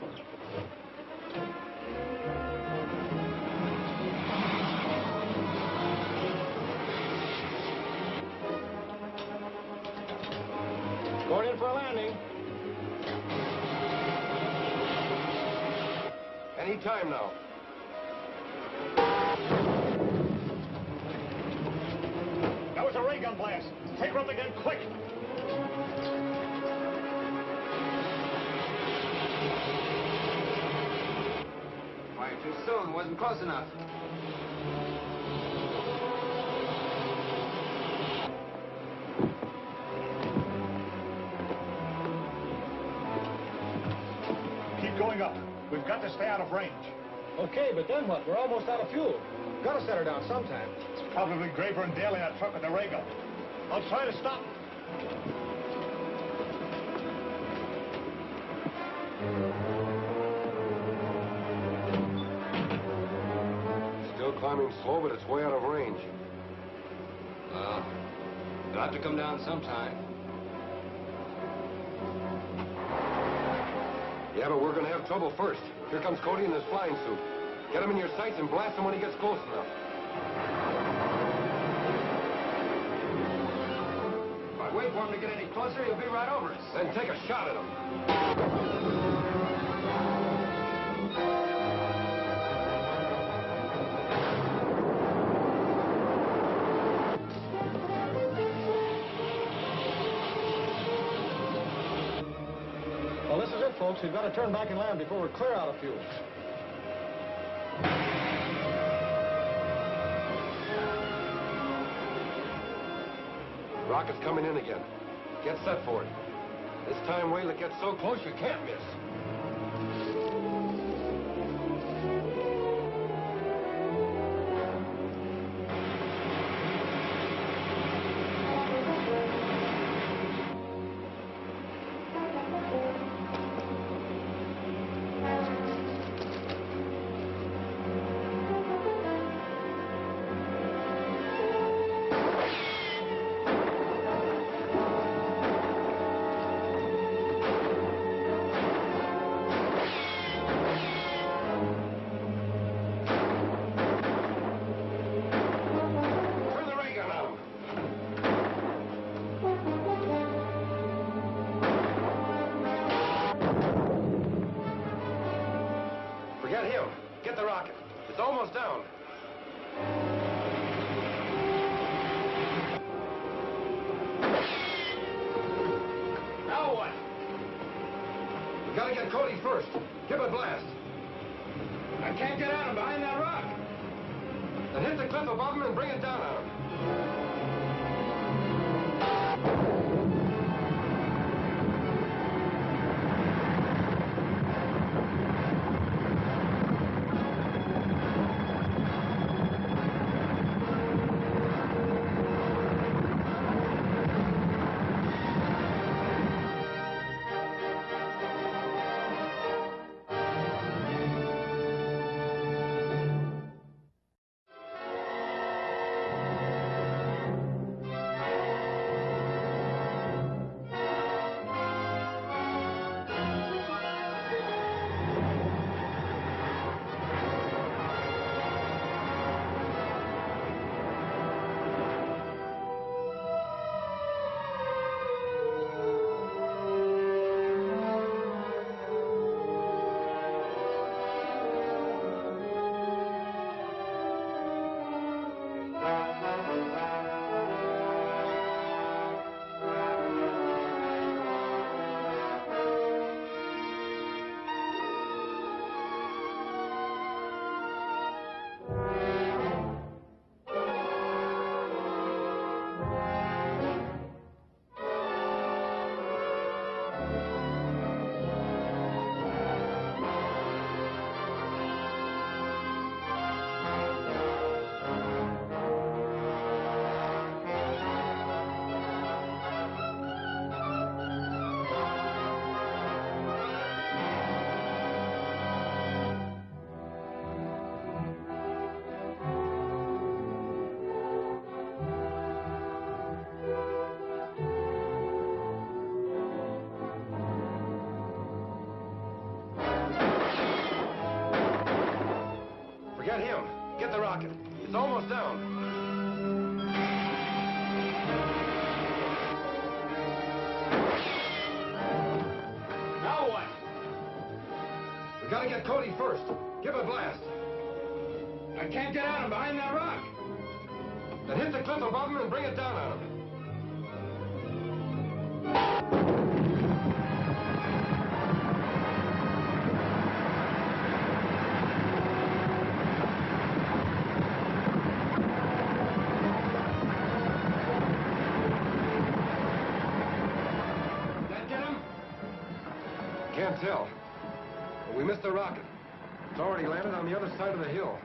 Going in for a landing. Any time now. That was a ray gun blast. Take her up again, quick. Fired too soon. Wasn't close enough. Keep going up. We've got to stay out of range. Okay, but then what? We're almost out of fuel. Gotta set her down sometime. It's probably Graver and Dale in that truck with the ray gun. I'll try to stop them. Still climbing slow, but it's way out of range. Well, it'll have to come down sometime. Yeah, but we're gonna have trouble first. Here comes Cody in his flying suit. Get him in your sights and blast him when he gets close enough. If I wait for him to get any closer, he'll be right over us. Then take a shot at him. Well, this is it, folks. We've got to turn back and land before we're clear out of fuel. Rocket's coming in again. Get set for it. This time, wait till it gets so close you can't miss. get the rocket. It's almost down. Now what? We gotta get Cody first. Give it a blast. I can't get at him behind that rock. Then hit the cliff above him and bring it down on him. Forget him. Get the rocket. It's almost down. Now what? We gotta get Cody first. Give it a blast. I can't get at him behind that rock. Then hit the cliff above him and bring it down on him. Can't tell. But we missed the rocket. It's already landed on the other side of the hill.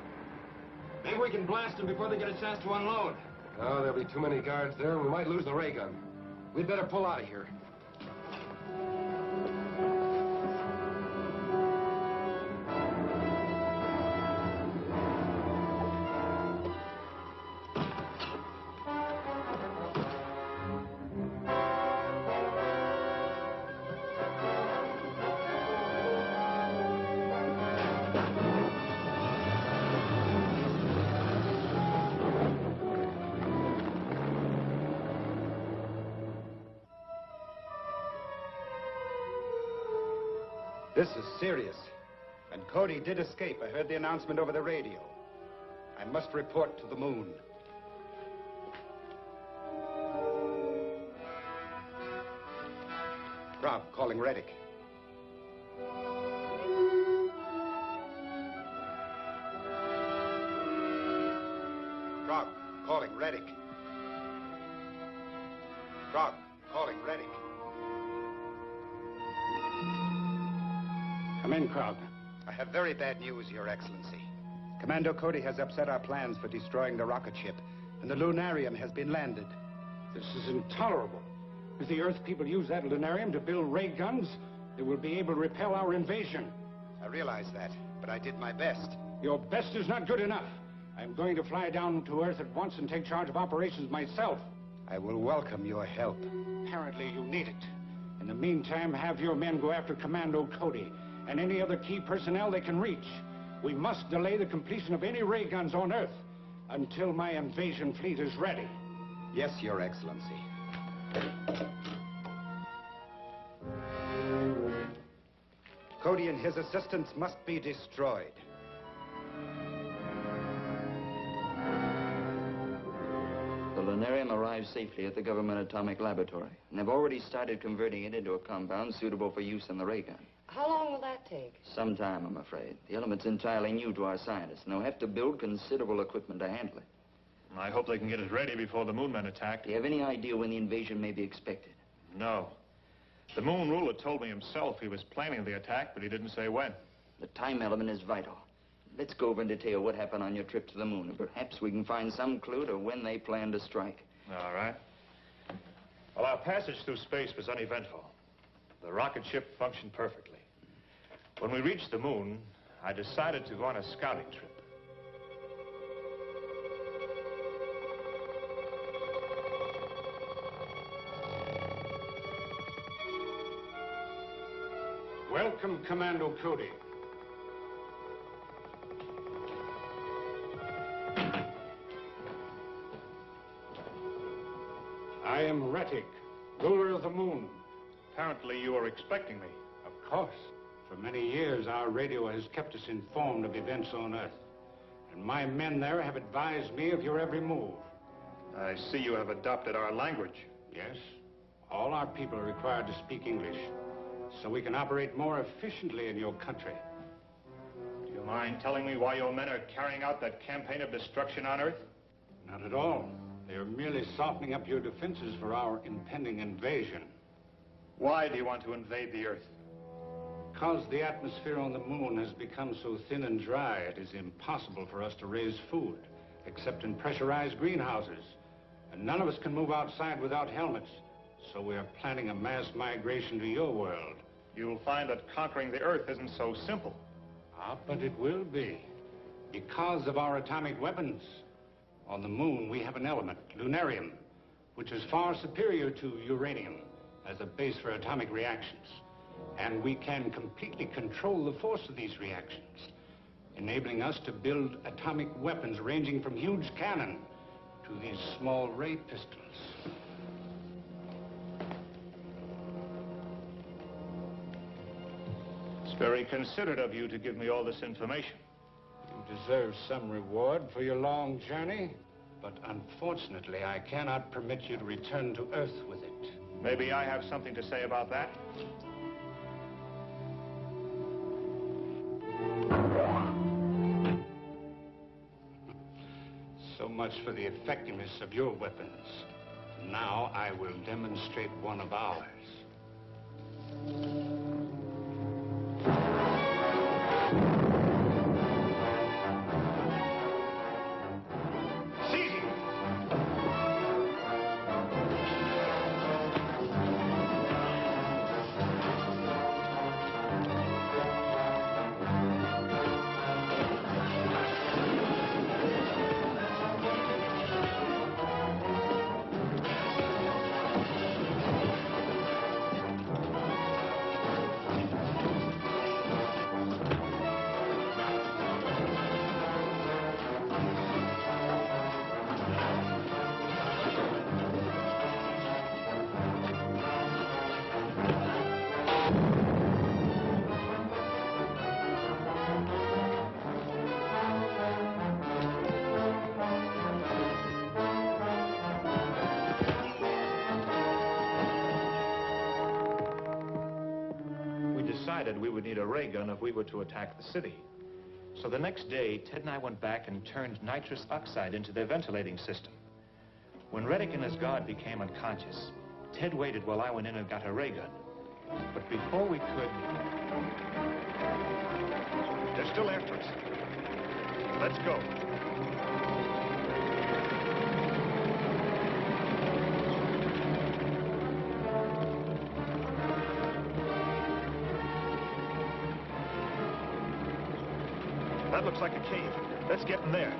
Maybe we can blast them before they get a chance to unload. Oh, there'll be too many guards there, and we might lose the ray gun. We'd better pull out of here. This is serious. And Cody did escape. I heard the announcement over the radio. I must report to the moon. Krog, calling Reddick. Krog, calling Reddick. Krog, calling Reddick. Come in, Krog. I have very bad news, Your Excellency. Commando Cody has upset our plans for destroying the rocket ship, and the Lunarium has been landed. This is intolerable. If the Earth people use that Lunarium to build ray guns, they will be able to repel our invasion. I realize that, but I did my best. Your best is not good enough. I'm going to fly down to Earth at once and take charge of operations myself. I will welcome your help. Apparently you need it. In the meantime, have your men go after Commando Cody and any other key personnel they can reach. We must delay the completion of any ray guns on Earth until my invasion fleet is ready. Yes, Your Excellency. Cody and his assistants must be destroyed. Lunarium arrived safely at the government atomic laboratory, and they've already started converting it into a compound suitable for use in the ray gun. How long will that take? Some time, I'm afraid. The element's entirely new to our scientists, and they'll have to build considerable equipment to handle it. I hope they can get it ready before the moon men attack. Do you have any idea when the invasion may be expected? No. The moon ruler told me himself he was planning the attack, but he didn't say when. The time element is vital. Let's go over in detail what happened on your trip to the moon, and perhaps we can find some clue to when they plan to strike. All right. Well, our passage through space was uneventful. The rocket ship functioned perfectly. When we reached the moon, I decided to go on a scouting trip. Welcome, Commando Cody. I am Retic, ruler of the moon. Apparently you were expecting me. Of course. For many years, our radio has kept us informed of events on Earth. And my men there have advised me of your every move. I see you have adopted our language. Yes. All our people are required to speak English, so we can operate more efficiently in your country. Do you mind telling me why your men are carrying out that campaign of destruction on Earth? Not at all. They're merely softening up your defenses for our impending invasion. Why do you want to invade the Earth? Because the atmosphere on the moon has become so thin and dry, it is impossible for us to raise food, except in pressurized greenhouses. And none of us can move outside without helmets. So we are planning a mass migration to your world. You'll find that conquering the Earth isn't so simple. Ah, but it will be. Because of our atomic weapons. On the moon, we have an element, Lunarium, which is far superior to uranium as a base for atomic reactions. And we can completely control the force of these reactions, enabling us to build atomic weapons ranging from huge cannon to these small ray pistols. It's very considerate of you to give me all this information. You deserve some reward for your long journey, but unfortunately, I cannot permit you to return to Earth with it. Maybe I have something to say about that? So much for the effectiveness of your weapons. Now I will demonstrate one of ours. We would need a ray gun if we were to attack the city. So the next day, Ted and I went back and turned nitrous oxide into their ventilating system. When Reddick and his guard became unconscious, Ted waited while I went in and got a ray gun. But before we could... They're still after us. Let's go. That looks like a cave. Let's get in there.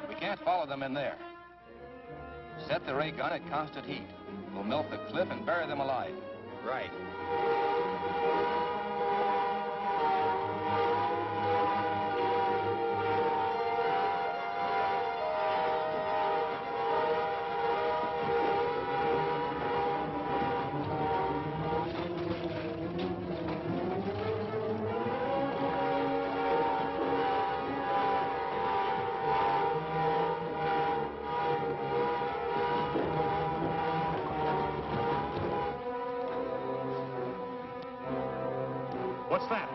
We can't follow them in there. Set the ray gun at constant heat. We'll melt the cliff and bury them alive. Right. What's that?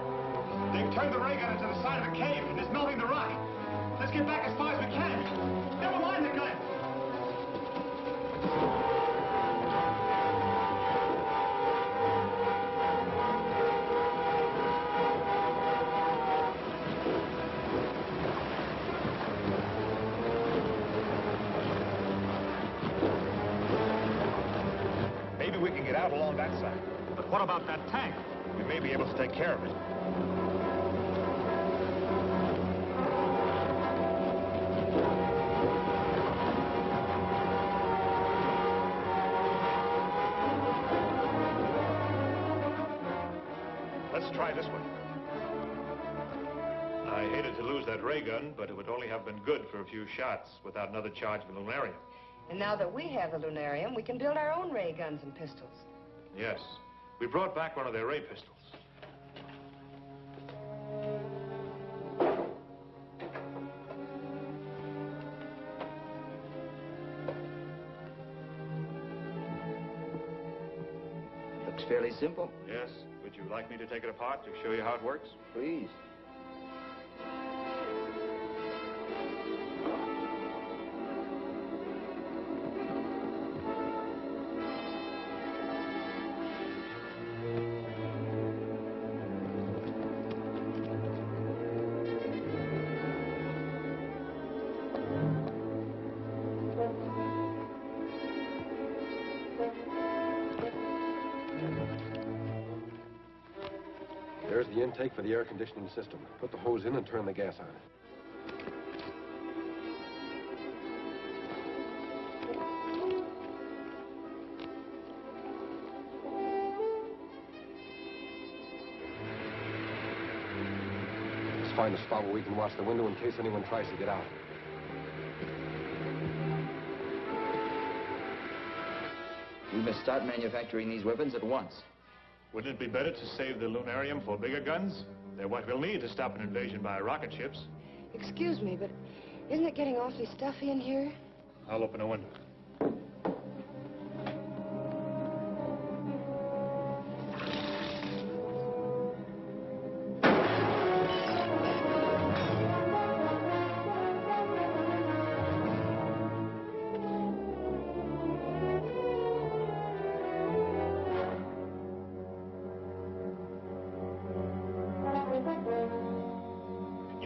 They've turned the ray gun into the side of a cave, and it's melting the rock. Let's get back as far as we can. Never mind the gun. Maybe we can get out along that side. But what about that tank? We may be able to take care of it. Let's try this way. I hated to lose that ray gun, but it would only have been good for a few shots without another charge of Lunarium. And now that we have the Lunarium, we can build our own ray guns and pistols. Yes. We brought back one of their ray pistols. Looks fairly simple. Yes. Would you like me to take it apart to show you how it works? Please. There's the intake for the air conditioning system. Put the hose in and turn the gas on. Let's find a spot where we can watch the window in case anyone tries to get out. We must start manufacturing these weapons at once. Wouldn't it be better to save the Lunarium for bigger guns? They're what we'll need to stop an invasion by rocket ships. Excuse me, but isn't it getting awfully stuffy in here? I'll open a window.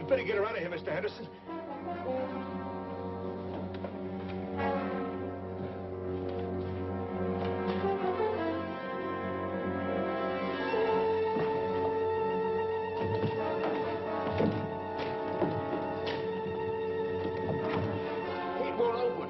Better get her out of here, Mr. Henderson. It won't open.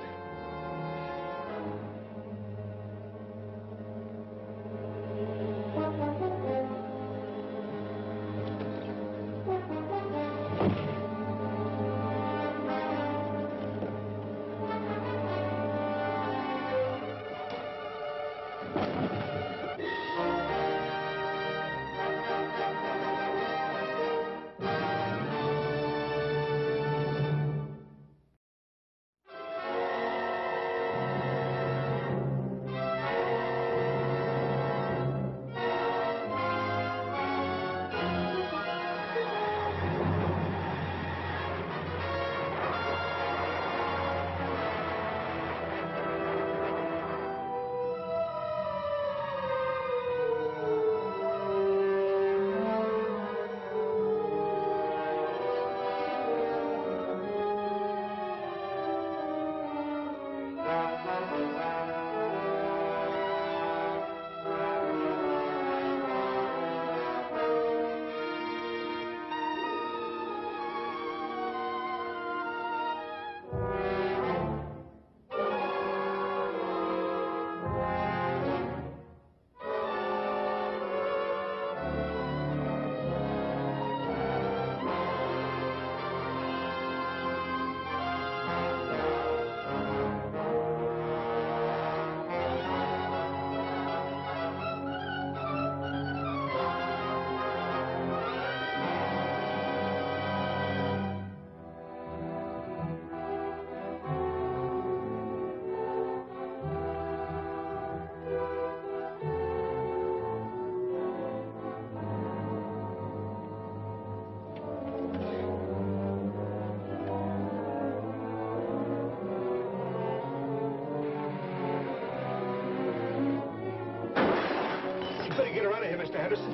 Henderson.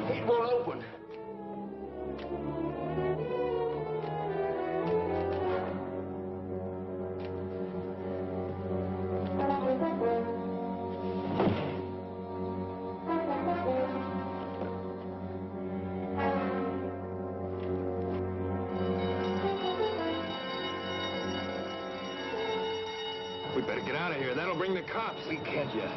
It won't open. We better get out of here. That'll bring the cops. We can't yet.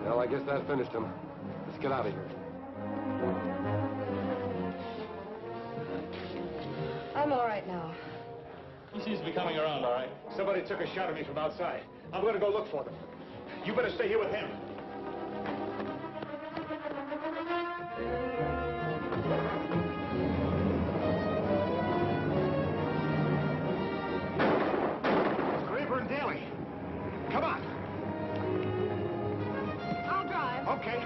Well, I guess that finished him. Let's get out of here. I'm all right now. He seems to be coming around, all right. Somebody took a shot at me from outside. I'm going to go look for them. You better stay here with him. Scraper and Daly. Come on. I'll drive. Okay.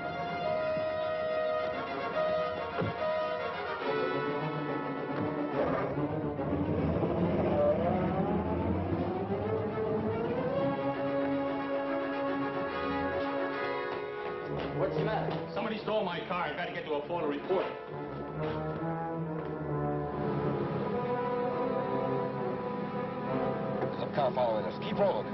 What's the matter? Somebody stole my car. I've got to get to a phone to report it. There's a car following us. Keep rolling.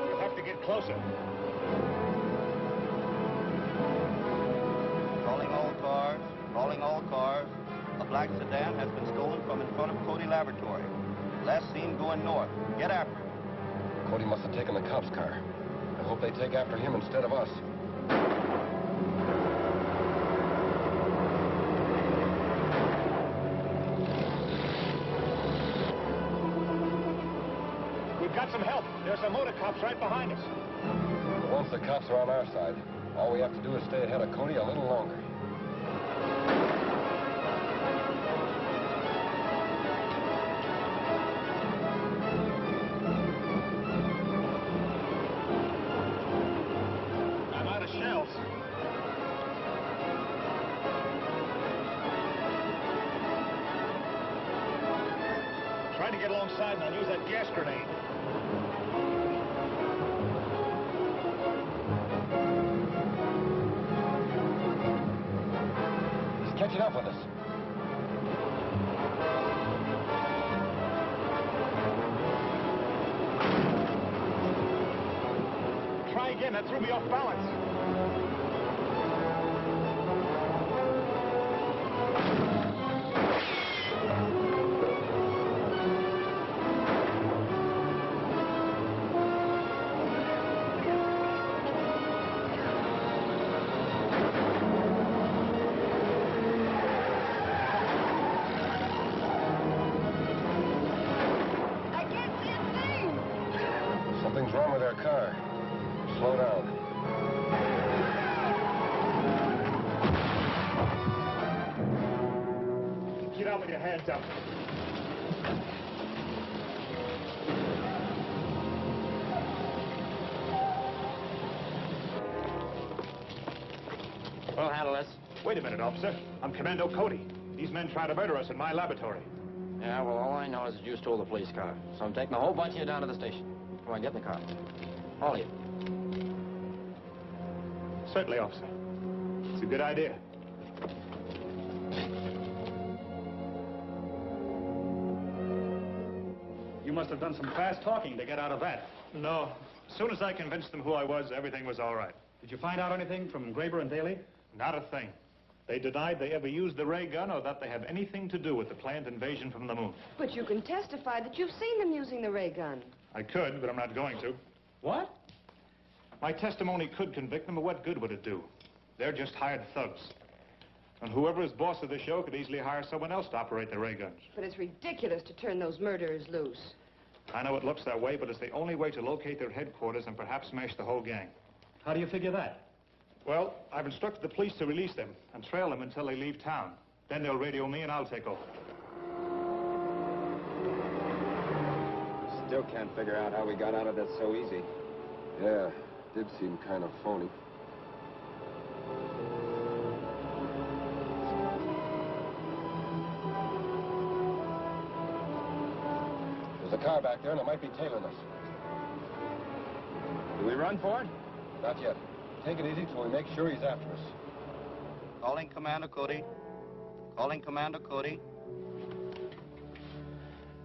You'll have to get closer. Calling all cars. Calling all cars. A black sedan has been stolen from in front of Cody Laboratory. Last seen going north. Get after it. Cody must have taken the cop's car. I hope they take after him instead of us. We've got some help. There's some motor cops right behind us. Once the cops are on our side, all we have to do is stay ahead of Cody a little longer. I'm out of shells. Try to get alongside and I'll use that gas grenade. He's catching up with us. Try again. That threw me off balance. I can't see a thing. Something's wrong with our car. Slow down. Get out with your hands up. We'll handle this. Wait a minute, officer. I'm Commando Cody. These men tried to murder us in my laboratory. Yeah, well, all I know is that you stole the police car. So I'm taking a whole bunch of you down to the station. Come on, get in the car. All of you. Certainly, officer. It's a good idea. You must have done some fast talking to get out of that. No. As soon as I convinced them who I was, everything was all right. Did you find out anything from Graber and Daly? Not a thing. They denied they ever used the ray gun or that they have anything to do with the planned invasion from the moon. But you can testify that you've seen them using the ray gun. I could, but I'm not going to. What? My testimony could convict them, but what good would it do? They're just hired thugs. And whoever is boss of the show could easily hire someone else to operate the ray guns. But it's ridiculous to turn those murderers loose. I know it looks that way, but it's the only way to locate their headquarters and perhaps smash the whole gang. How do you figure that? Well, I've instructed the police to release them and trail them until they leave town. Then they'll radio me and I'll take over. Still can't figure out how we got out of this so easy. Yeah, did seem kind of phony. There's a car back there, and it might be tailing us. Do we run for it? Not yet. Take it easy till we make sure he's after us. Calling Commando Cody. Calling Commando Cody.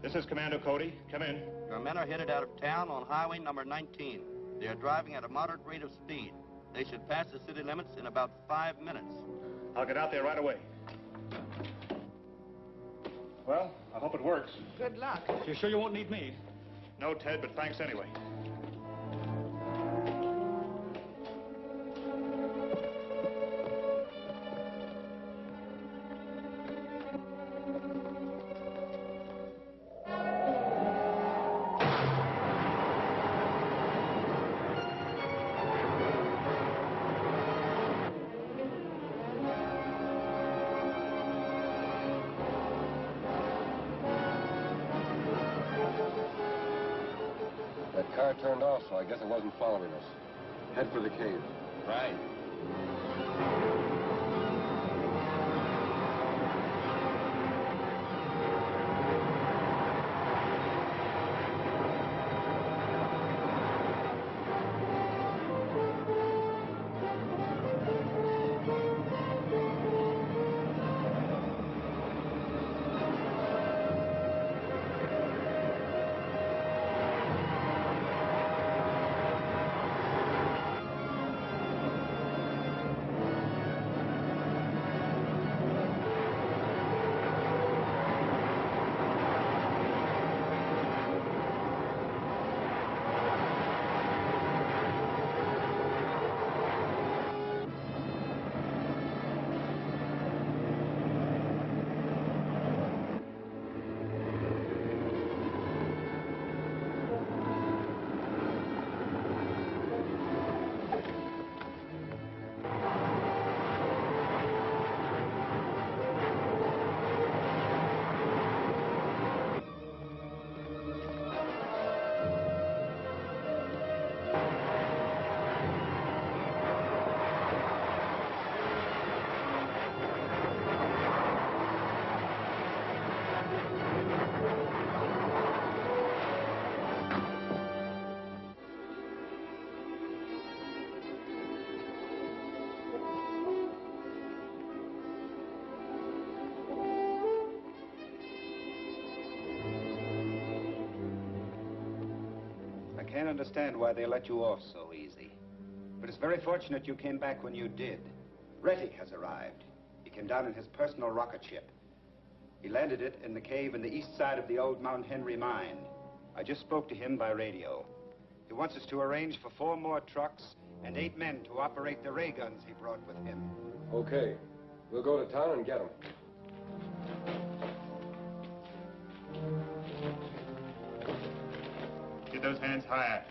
This is Commando Cody. Come in. Your men are headed out of town on highway number 19. They are driving at a moderate rate of speed. They should pass the city limits in about 5 minutes. I'll get out there right away. Well, I hope it works. Good luck. You sure you won't need me? No, Ted, but thanks anyway. That car turned off, so I guess it wasn't following us. Head for the cave. Right. I can't understand why they let you off so easy. But it's very fortunate you came back when you did. Rettig has arrived. He came down in his personal rocket ship. He landed it in the cave in the east side of the old Mount Henry mine. I just spoke to him by radio. He wants us to arrange for 4 more trucks and 8 men to operate the ray guns he brought with him. Okay. We'll go to town and get him. Get those hands higher.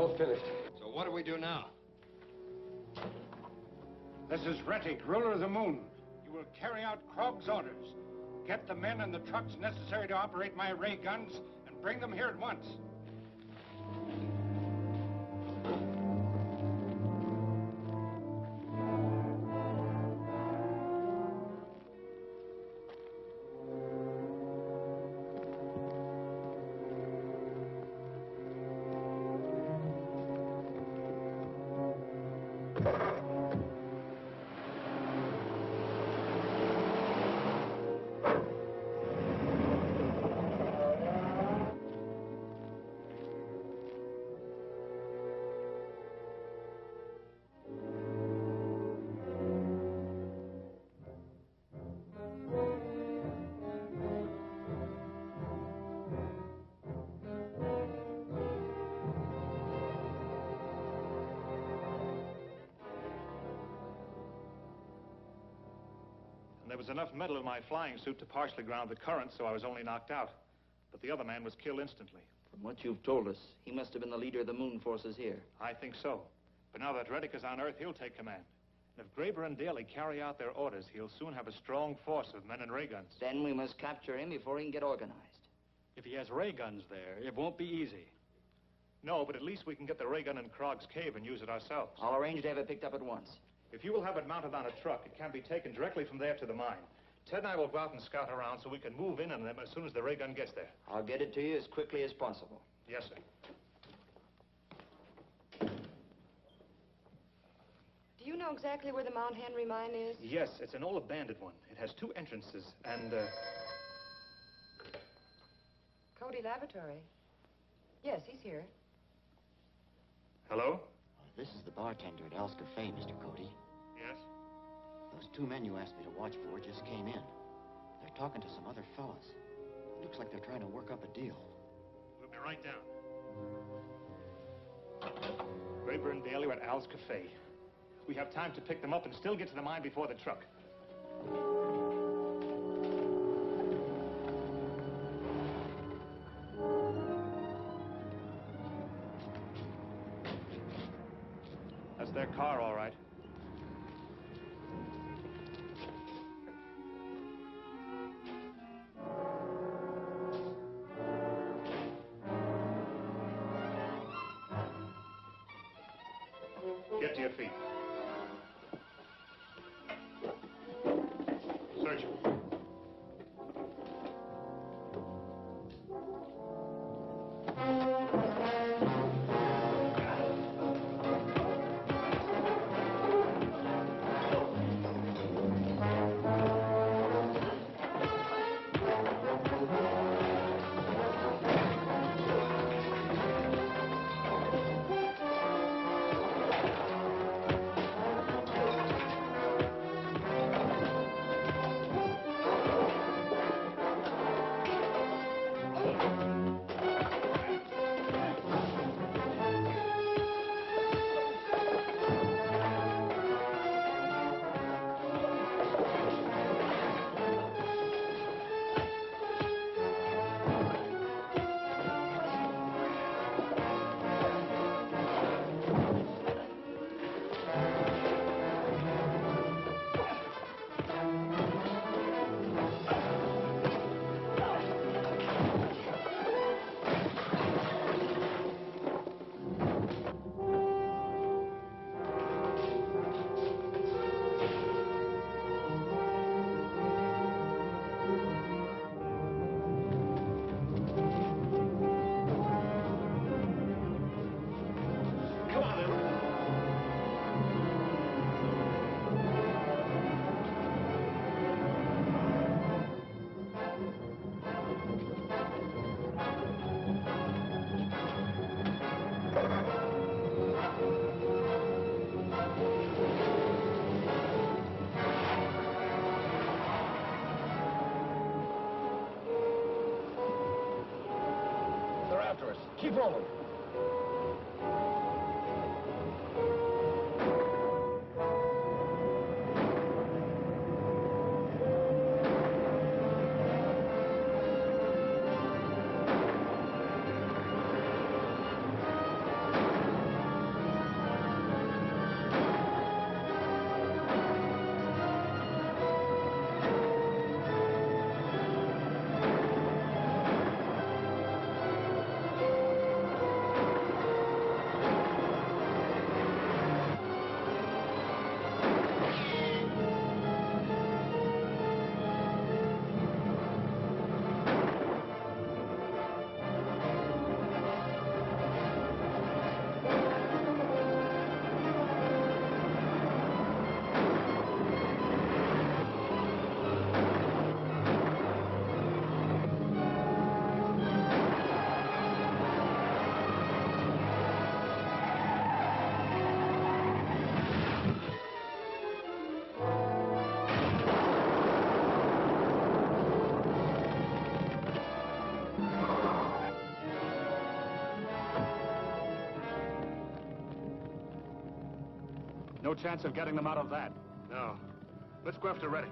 All finished. So what do we do now? This is Rettig, ruler of the moon. You will carry out Krog's orders. Get the men and the trucks necessary to operate my ray guns and bring them here at once. There was enough metal in my flying suit to partially ground the current, so I was only knocked out. But the other man was killed instantly. From what you've told us, he must have been the leader of the moon forces here. I think so. But now that Rettig is on Earth, he'll take command. And if Graber and Daly carry out their orders, he'll soon have a strong force of men and ray guns. Then we must capture him before he can get organized. If he has ray guns there, it won't be easy. No, but at least we can get the ray gun in Krog's cave and use it ourselves. I'll arrange to have it picked up at once. If you will have it mounted on a truck, it can be taken directly from there to the mine. Ted and I will go out and scout around so we can move in on them as soon as the ray gun gets there. I'll get it to you as quickly as possible. Yes, sir. Do you know exactly where the Mount Henry mine is? Yes, it's an old abandoned one. It has 2 entrances and, Cody Laboratory. Yes, he's here. Hello? This is the bartender at Al's Cafe, Mr. Cody. Yes? Those 2 men you asked me to watch for just came in. They're talking to some other fellas. Looks like they're trying to work up a deal. We'll be right down. Graber and Daly are at Al's Cafe. We have time to pick them up and still get to the mine before the truck. That's their car, all right. Get to your feet. Search. Keep rolling. No chance of getting them out of that. No. Let's go after Reddick.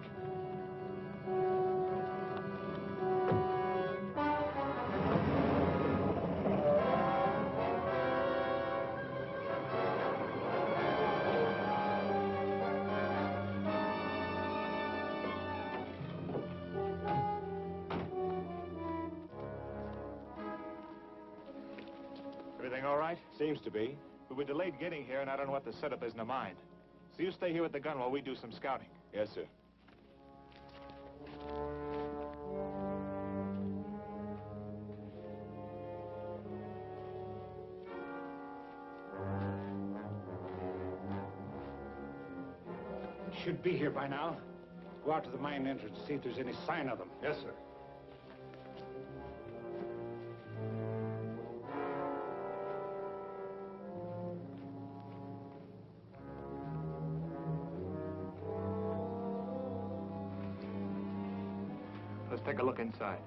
Everything all right? Seems to be. We were delayed getting here, and I don't know what the setup is in the mine. So you stay here with the gun while we do some scouting. Yes, sir. Should be here by now. Go out to the mine entrance, see if there's any sign of them. Yes, sir. Let's take a look inside.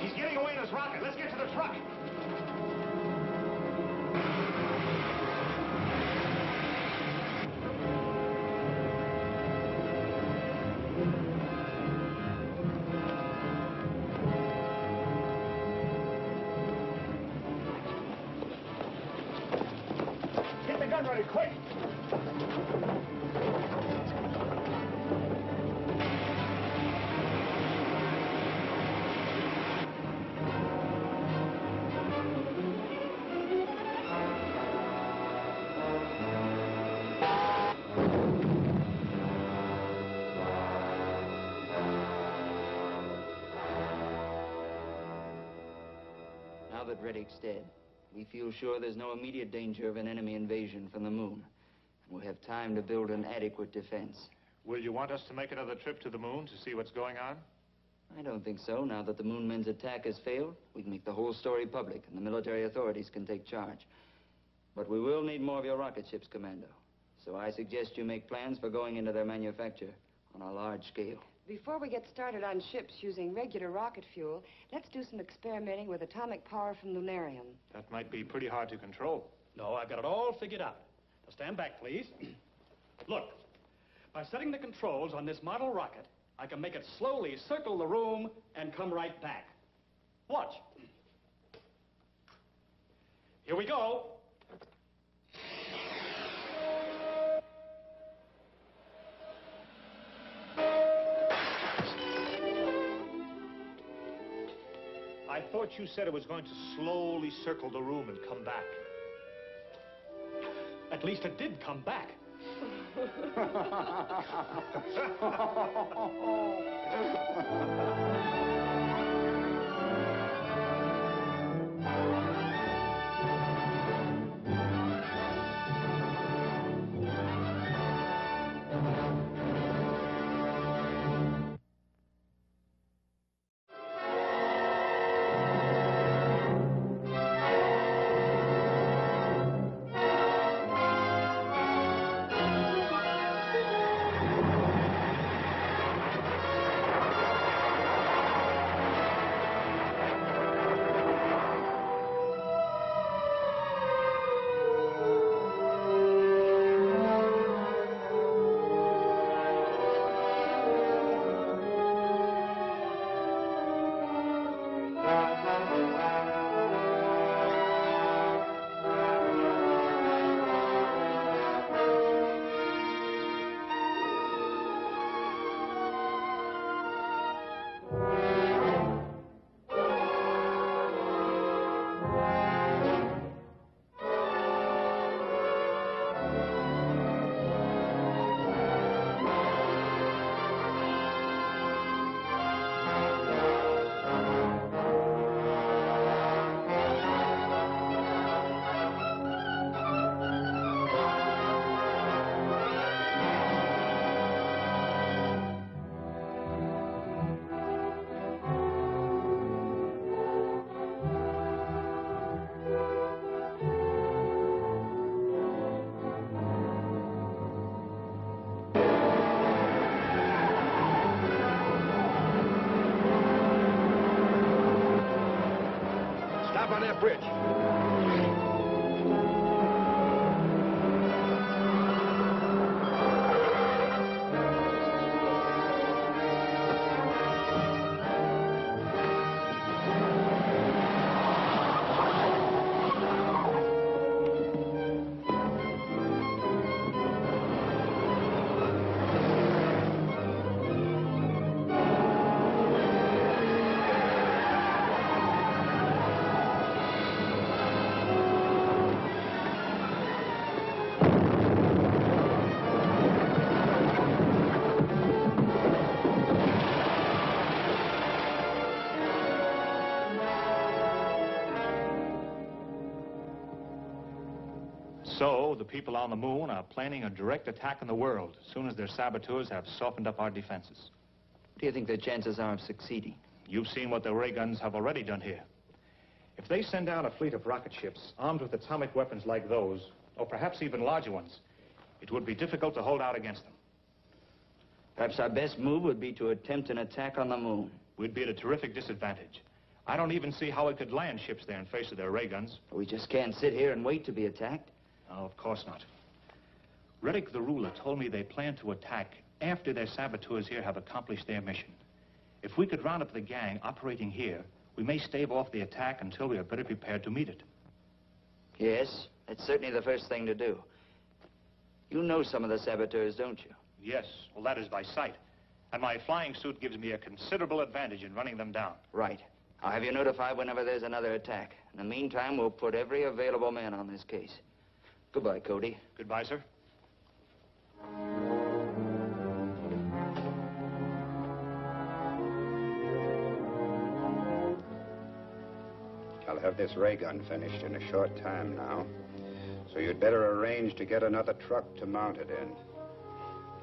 He's getting away in his rocket. Let's get to the truck. Get the gun ready, quick. Now that Reddick's dead, we feel sure there's no immediate danger of an enemy invasion from the moon. And we'll have time to build an adequate defense. Will you want us to make another trip to the moon to see what's going on? I don't think so. Now that the moon men's attack has failed, we can make the whole story public, and the military authorities can take charge. But we will need more of your rocket ships, Commando. So I suggest you make plans for going into their manufacture on a large scale. Before we get started on ships using regular rocket fuel, let's do some experimenting with atomic power from Lunarium. That might be pretty hard to control. No, I've got it all figured out. Now stand back, please. Look, by setting the controls on this model rocket, I can make it slowly circle the room and come right back. Watch. Here we go. I thought you said it was going to slowly circle the room and come back. At least it did come back. On that bridge. So, the people on the moon are planning a direct attack on the world as soon as their saboteurs have softened up our defenses. What do you think their chances are of succeeding? You've seen what the ray guns have already done here. If they send out a fleet of rocket ships armed with atomic weapons like those, or perhaps even larger ones, it would be difficult to hold out against them. Perhaps our best move would be to attempt an attack on the moon. We'd be at a terrific disadvantage. I don't even see how we could land ships there in face of their ray guns. We just can't sit here and wait to be attacked. No, of course not. Reddick the ruler told me they plan to attack after their saboteurs here have accomplished their mission. If we could round up the gang operating here, we may stave off the attack until we are better prepared to meet it. Yes, that's certainly the first thing to do. You know some of the saboteurs, don't you? Yes, well, that is by sight. And my flying suit gives me a considerable advantage in running them down. Right. I'll have you notified whenever there's another attack. In the meantime, we'll put every available man on this case. Goodbye, Cody. Goodbye, sir. I'll have this ray gun finished in a short time now. So you'd better arrange to get another truck to mount it in.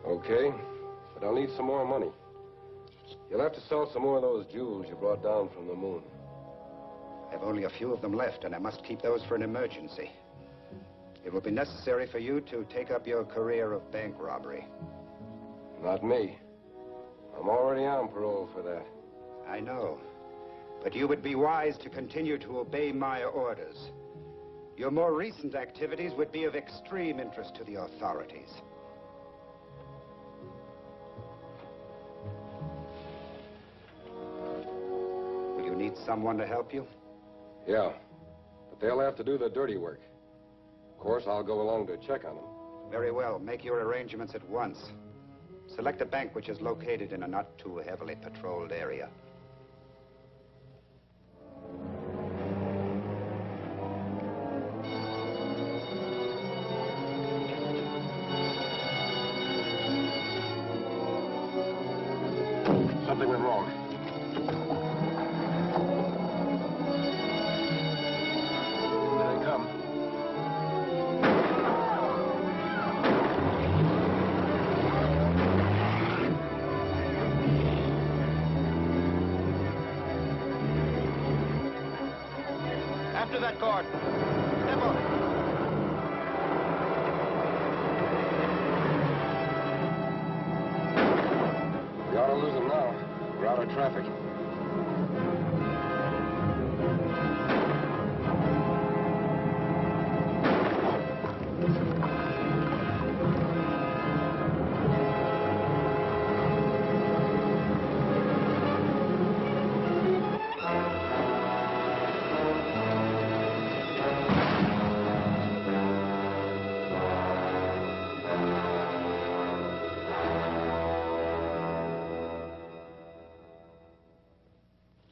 Okay, but I'll need some more money. You'll have to sell some more of those jewels you brought down from the moon. I've only a few of them left, and I must keep those for an emergency. It will be necessary for you to take up your career of bank robbery. Not me. I'm already on parole for that. I know. But you would be wise to continue to obey my orders. Your more recent activities would be of extreme interest to the authorities. Will you need someone to help you? Yeah, but they'll have to do the dirty work. Of course, I'll go along to check on them. Very well. Make your arrangements at once. Select a bank which is located in a not too heavily patrolled area. Something went wrong. There they come. After that cord. Step on it. We ought to lose them now. We're out of traffic.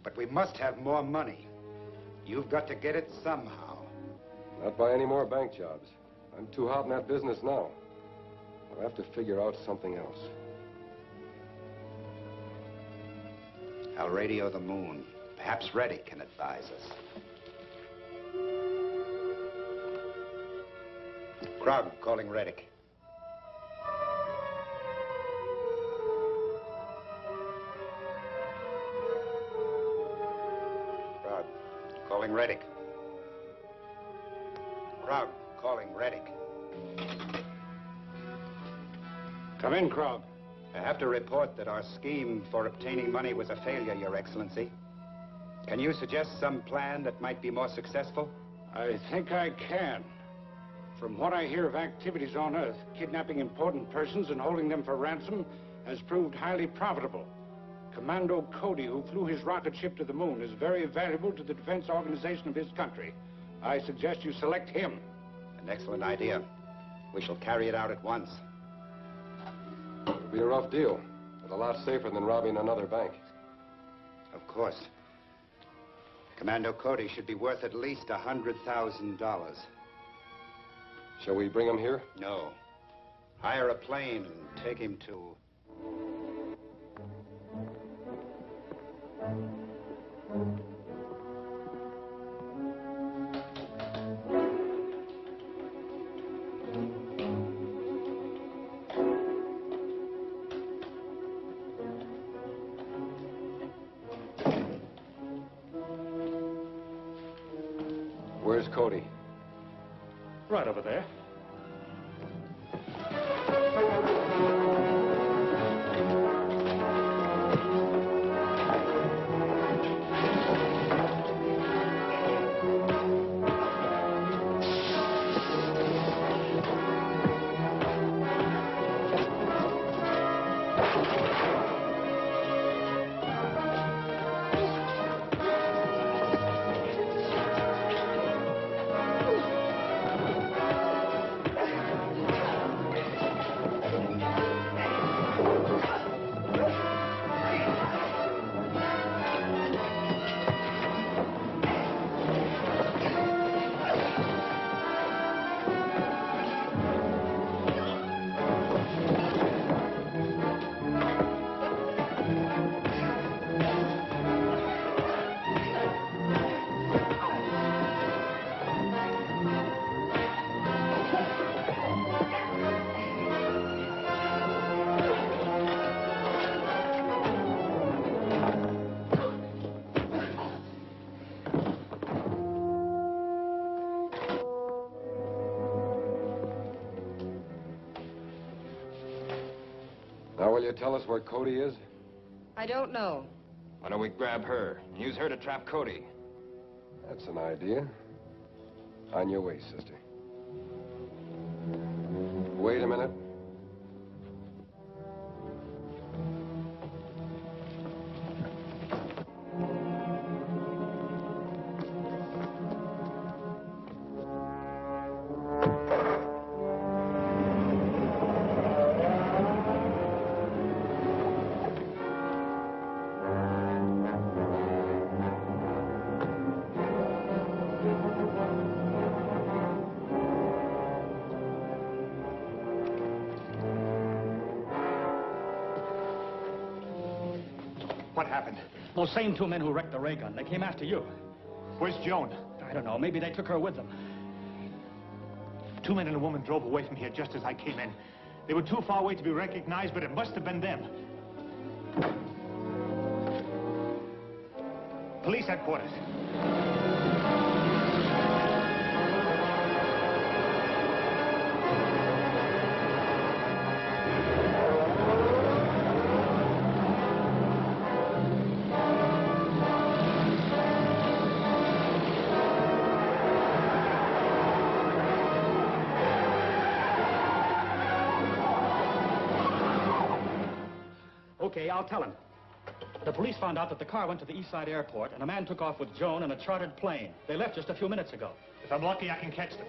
But we must have more money. You've got to get it somehow. Not by any more bank jobs. I'm too hot in that business now. I'll have to figure out something else. I'll radio the moon. Perhaps Reddick can advise us. Krog calling Reddick. Krog calling Reddick. Krog calling Reddick. Come in, Krog. I have to report that our scheme for obtaining money was a failure, Your Excellency. Can you suggest some plan that might be more successful? I think I can. From what I hear of activities on Earth, kidnapping important persons and holding them for ransom has proved highly profitable. Commando Cody, who flew his rocket ship to the moon, is very valuable to the defense organization of his country. I suggest you select him. An excellent idea. We shall carry it out at once. It'll be a rough deal, but a lot safer than robbing another bank. Of course. Commando Cody should be worth at least $100,000. Shall we bring him here? No. Hire a plane and take him to... Where's Cody? Right over there. Now, will you tell us where Cody is? I don't know. Why don't we grab her and use her to trap Cody? That's an idea. On your way, sister. Wait a minute. What happened? Those same two men who wrecked the ray gun, they came after you. Where's Joan? I don't know. Maybe they took her with them. Two men and a woman drove away from here just as I came in. They were too far away to be recognized, but it must have been them. Police headquarters. Okay, I'll tell him. The police found out that the car went to the East Side Airport, and a man took off with Joan in a chartered plane. They left just a few minutes ago. If I'm lucky, I can catch them.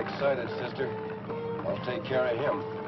excited, sister. I'll take care of him.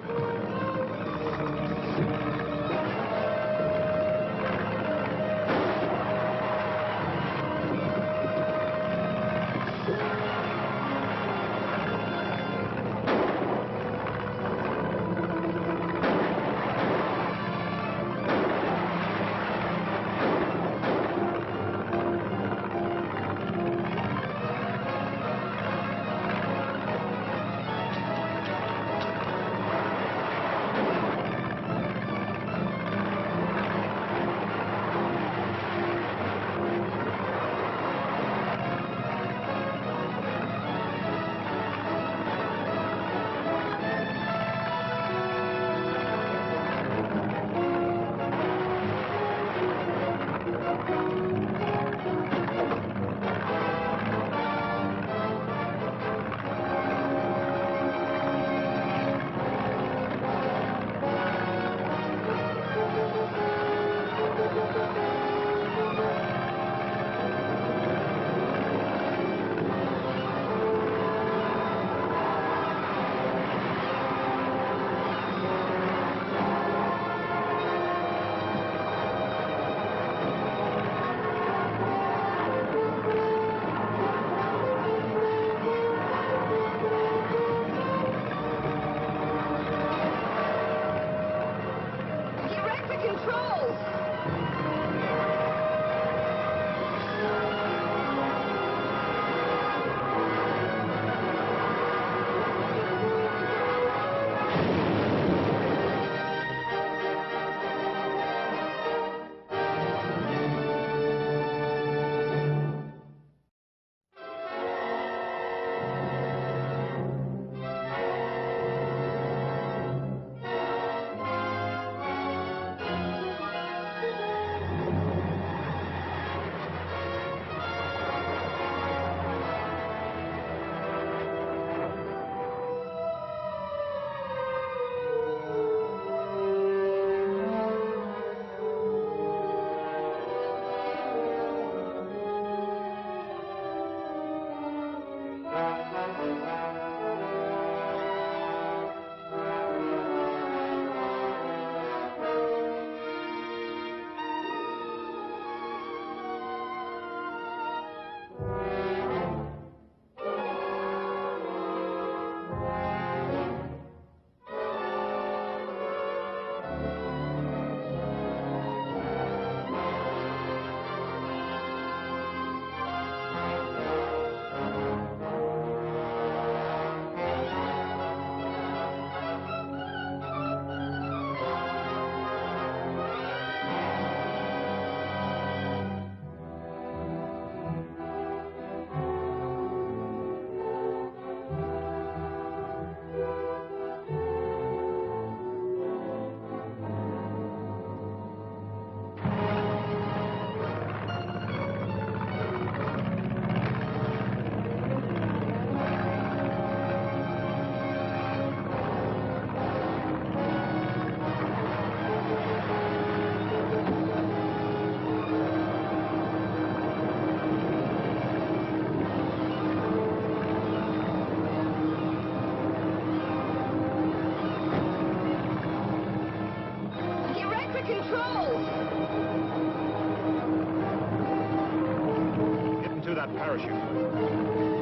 that parachute.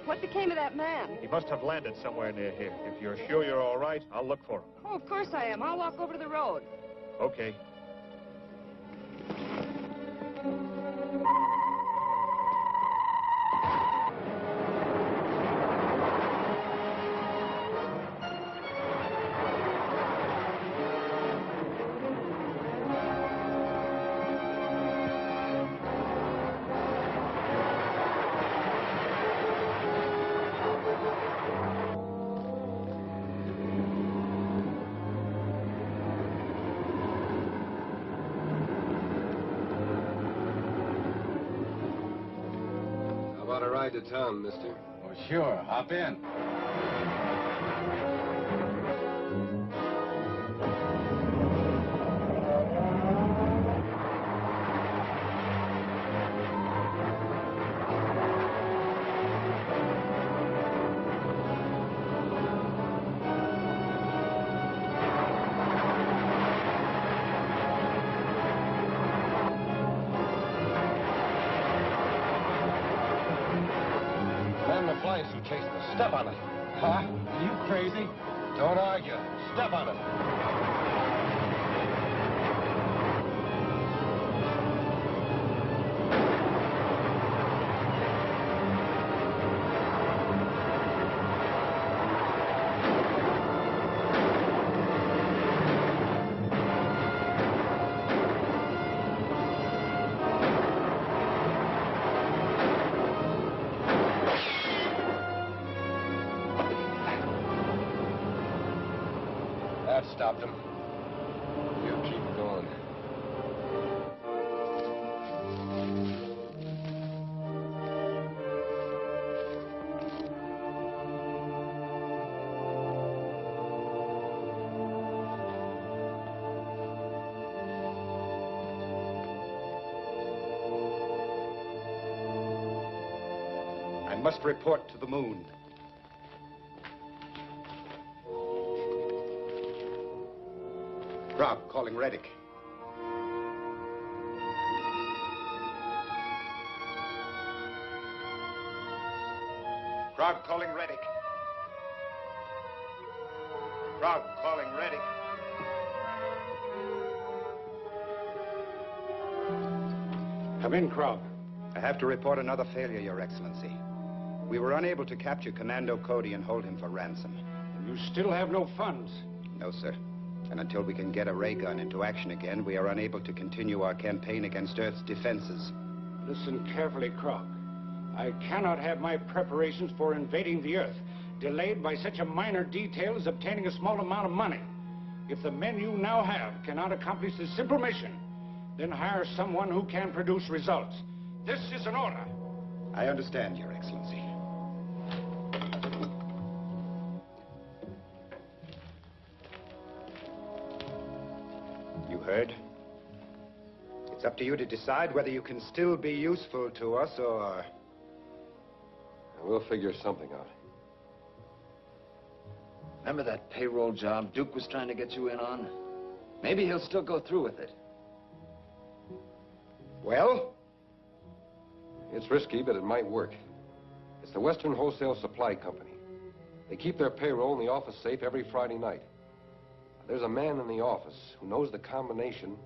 What became of that man? He must have landed somewhere near here. If you're sure you're all right, I'll look for him. Oh, of course I am. I'll walk over to the road. Okay. ride to town, mister? Oh, sure. Hop in. Who chased us? Step on it. Huh? Are you crazy? Don't argue. Step on it. That stopped him. You keep going. I must report to the moon. Krog calling Reddick. Krog calling Reddick. Krog calling Reddick. Come in, Krog. I have to report another failure, Your Excellency. We were unable to capture Commando Cody and hold him for ransom. And you still have no funds? No, sir. And until we can get a ray gun into action again, we are unable to continue our campaign against Earth's defenses. Listen carefully, Krog. I cannot have my preparations for invading the Earth delayed by such a minor detail as obtaining a small amount of money. If the men you now have cannot accomplish this simple mission, then hire someone who can produce results. This is an order. I understand, Your Excellency. You heard? It's up to you to decide whether you can still be useful to us or... We'll figure something out. Remember that payroll job Duke was trying to get you in on? Maybe he'll still go through with it. Well? It's risky, but it might work. It's the Western Wholesale Supply Company. They keep their payroll in the office safe every Friday night. There's a man in the office who knows the combination.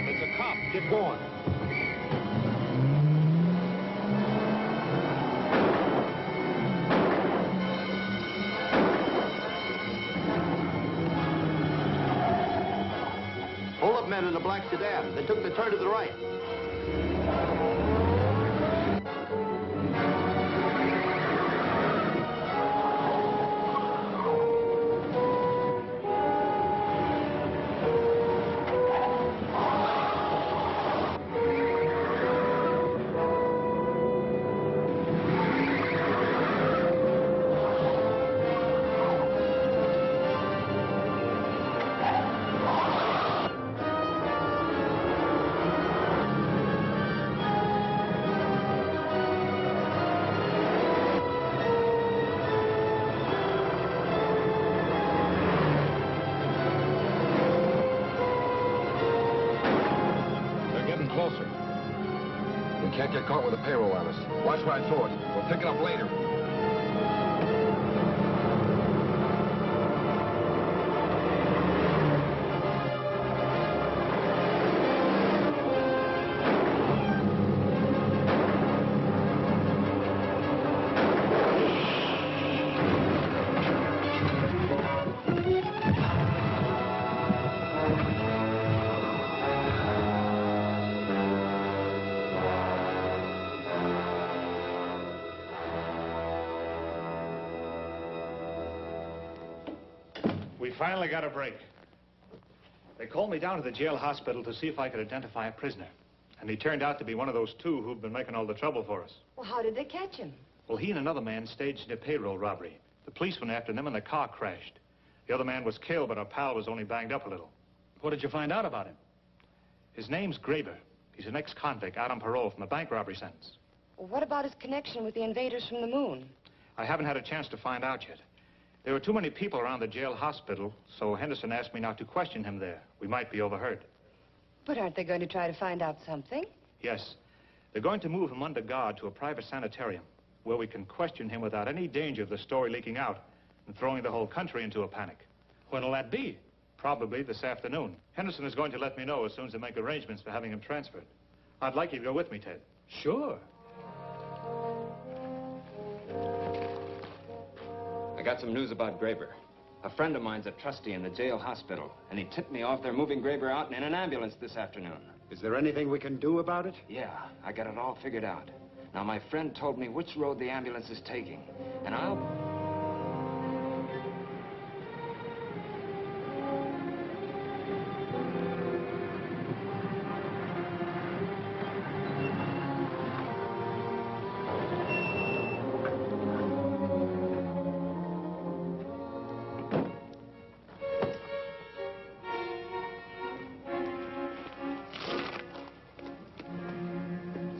It's a cop. Get going. Men in a black sedan. They took the turn to the right. Closer. We can't get caught with a payroll on us. Watch where I throw it. We'll pick it up later. We finally got a break. They called me down to the jail hospital to see if I could identify a prisoner. And he turned out to be one of those two who've been making all the trouble for us. Well, how did they catch him? Well, he and another man staged a payroll robbery. The police went after them and the car crashed. The other man was killed, but our pal was only banged up a little. What did you find out about him? His name's Graber. He's an ex-convict out on parole from a bank robbery sentence. Well, what about his connection with the invaders from the moon? I haven't had a chance to find out yet. There were too many people around the jail hospital, so Henderson asked me not to question him there. We might be overheard. But aren't they going to try to find out something? Yes. They're going to move him under guard to a private sanitarium where we can question him without any danger of the story leaking out and throwing the whole country into a panic. When'll that be? Probably this afternoon. Henderson is going to let me know as soon as they make arrangements for having him transferred. I'd like you to go with me, Ted. Sure. I got some news about Graber. A friend of mine's a trustee in the jail hospital, and he tipped me off they're moving Graber out in an ambulance this afternoon. Is there anything we can do about it? Yeah, I got it all figured out. Now, my friend told me which road the ambulance is taking, and I'll...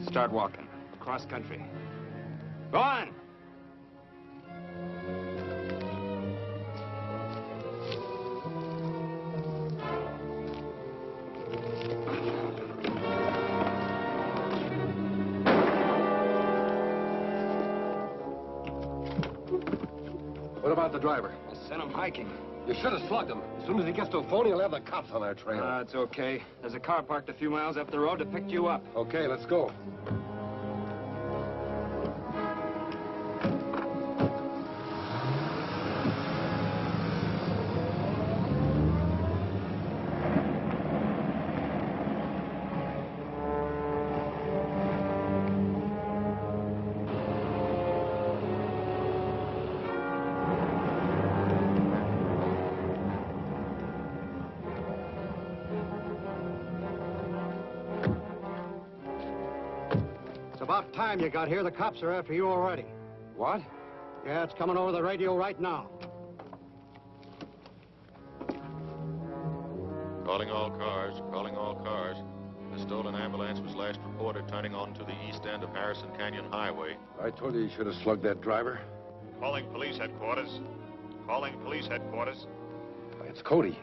Start walking. Across country. Go on! What about the driver? I sent him hiking. You should have slugged him. As soon as he gets to a phone, he'll have the cops on our trail. It's okay. There's a car parked a few miles up the road to pick you up. Okay, let's go. About time you got here. The cops are after you already. What? Yeah, it's coming over the radio right now. Calling all cars, calling all cars. The stolen ambulance was last reported turning onto the east end of Harrison Canyon Highway. I told you you should have slugged that driver. Calling police headquarters. Calling police headquarters. It's Cody.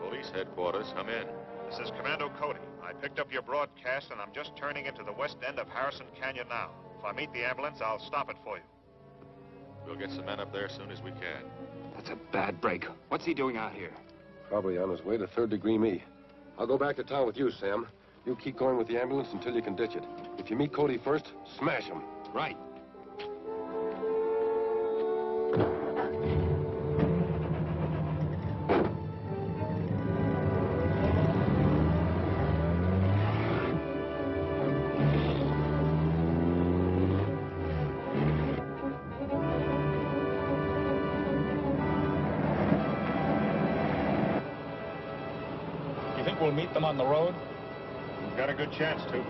Police headquarters, come in. This is Commando Cody. I picked up your broadcast, and I'm just turning into the west end of Harrison Canyon now. If I meet the ambulance, I'll stop it for you. We'll get some men up there as soon as we can. That's a bad break. What's he doing out here? Probably on his way to third-degree me. I'll go back to town with you, Sam. You keep going with the ambulance until you can ditch it. If you meet Cody first, smash him. Right. We'll meet them on the road? We've got a good chance to.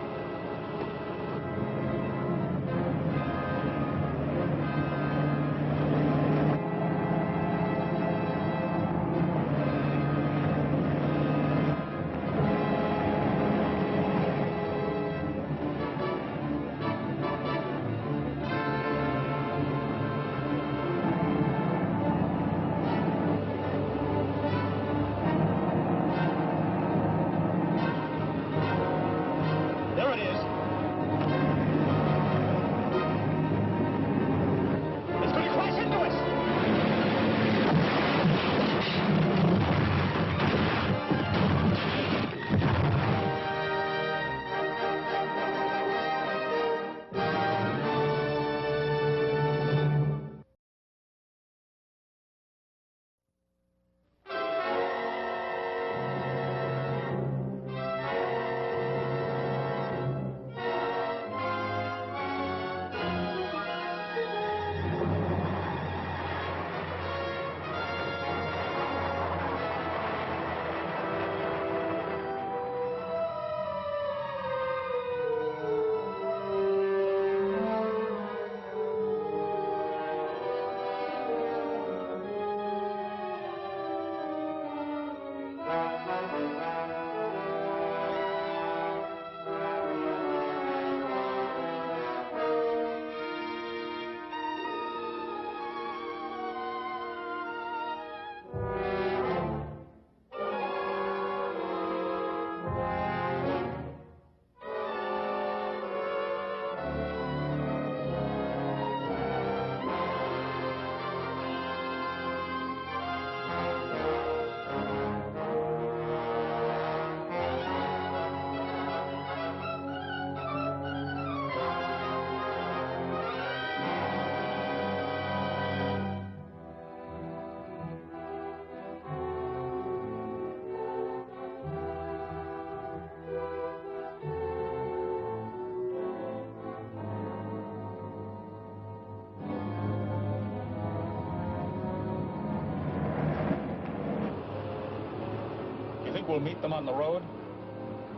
we'll meet them on the road?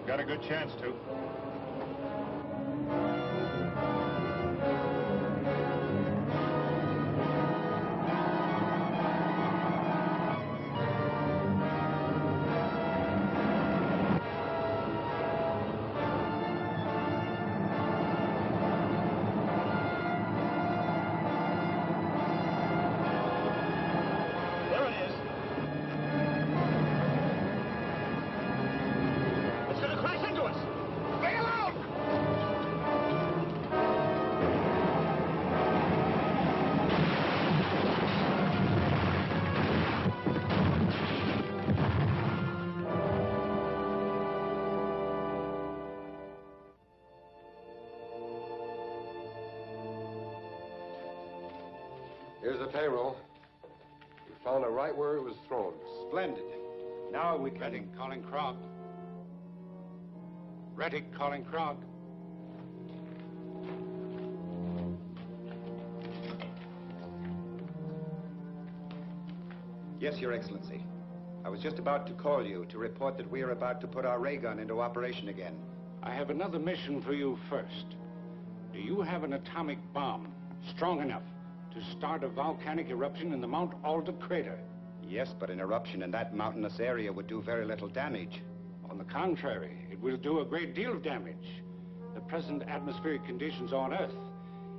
Got a good chance to. Here's the payroll. We found it right where it was thrown. Splendid. Now we can... Rettig calling Krog. Rettig calling Krog. Yes, Your Excellency. I was just about to call you to report that we are about to put our ray gun into operation again. I have another mission for you first. Do you have an atomic bomb strong enough to start a volcanic eruption in the Mount Alta crater? Yes, but an eruption in that mountainous area would do very little damage. On the contrary, it will do a great deal of damage. The present atmospheric conditions on Earth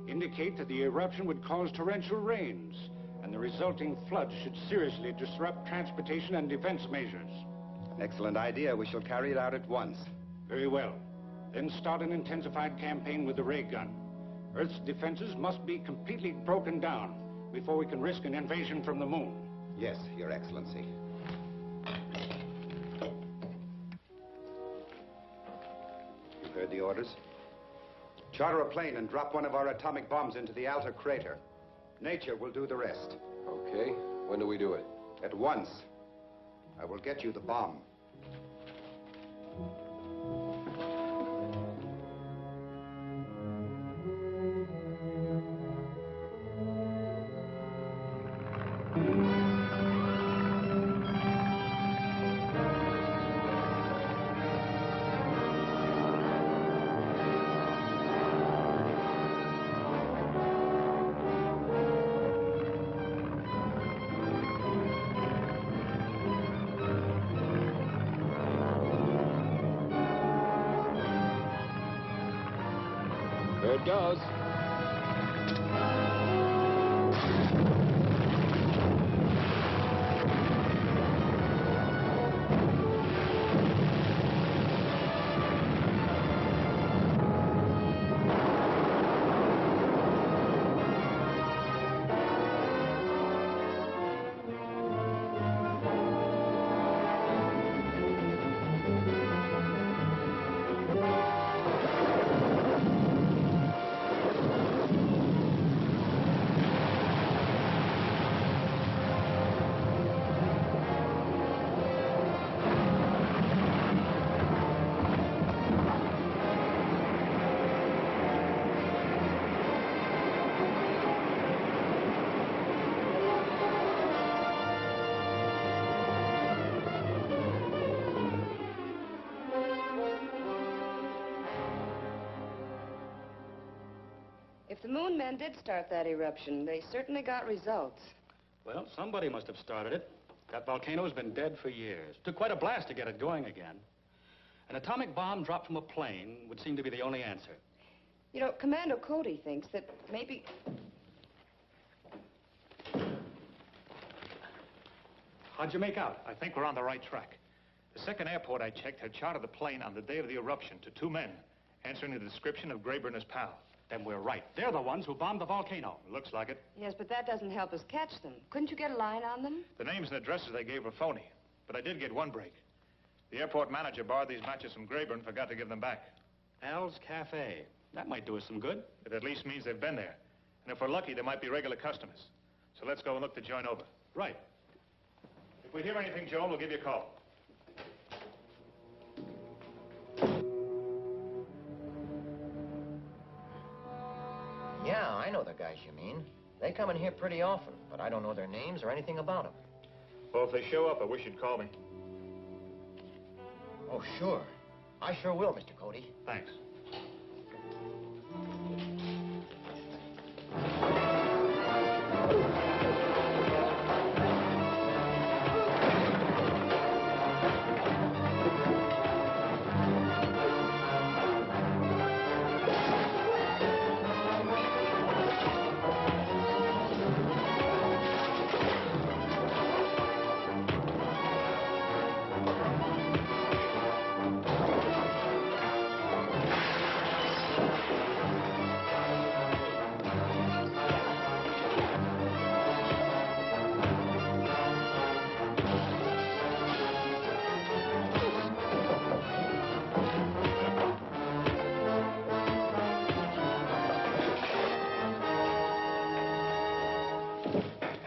indicate that the eruption would cause torrential rains, and the resulting floods should seriously disrupt transportation and defense measures. An excellent idea. We shall carry it out at once. Very well. Then start an intensified campaign with the ray gun. Earth's defenses must be completely broken down before we can risk an invasion from the moon. Yes, Your Excellency. You've heard the orders. Charter a plane and drop one of our atomic bombs into the Alta crater. Nature will do the rest. Okay. When do we do it? At once. I will get you the bomb. There it goes. If the moon men did start that eruption, they certainly got results. Well, somebody must have started it. That volcano's been dead for years. Took quite a blast to get it going again. An atomic bomb dropped from a plane would seem to be the only answer. You know, Commando Cody thinks that maybe... How'd you make out? I think we're on the right track. The second airport I checked had chartered the plane on the day of the eruption to 2 men, answering the description of Graber and his pal. Then we're right. They're the ones who bombed the volcano. Looks like it. Yes, but that doesn't help us catch them. Couldn't you get a line on them? The names and addresses they gave were phony, but I did get one break. The airport manager borrowed these matches from Graber and forgot to give them back. Al's Cafe. That might do us some good. It at least means they've been there. And if we're lucky, they might be regular customers. So let's go and look the joint over. Right. If we hear anything, Joan, we'll give you a call. Yeah, I know the guys you mean. They come in here pretty often, but I don't know their names or anything about them. Well, if they show up, I wish you'd call me. Oh, sure. I sure will, Mr. Cody. Thanks.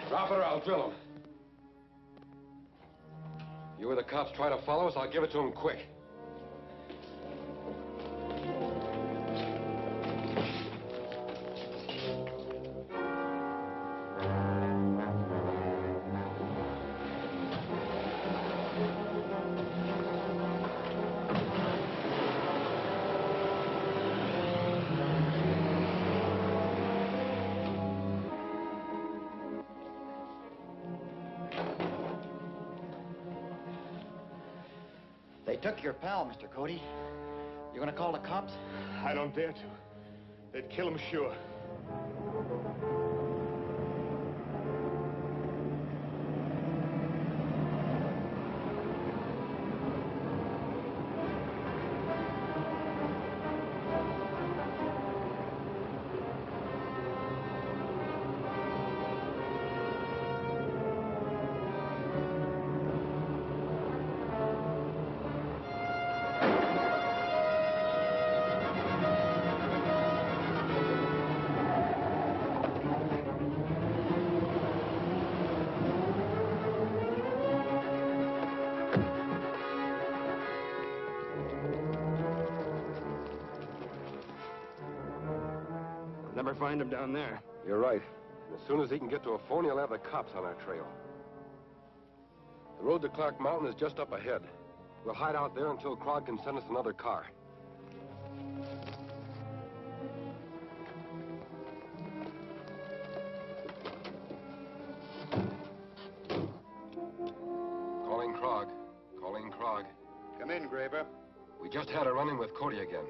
Drop it or I'll drill him. You or the cops try to follow us, I'll give it to them quick. They took your pal, Mr. Cody. You gonna call the cops? I don't dare to. They'd kill him sure. Never find him down there. You're right. As soon as he can get to a phone, he'll have the cops on our trail. The road to Clark Mountain is just up ahead. We'll hide out there until Krog can send us another car. Calling Krog. Calling Krog. Come in, Graver. We just had a run-in with Cody again.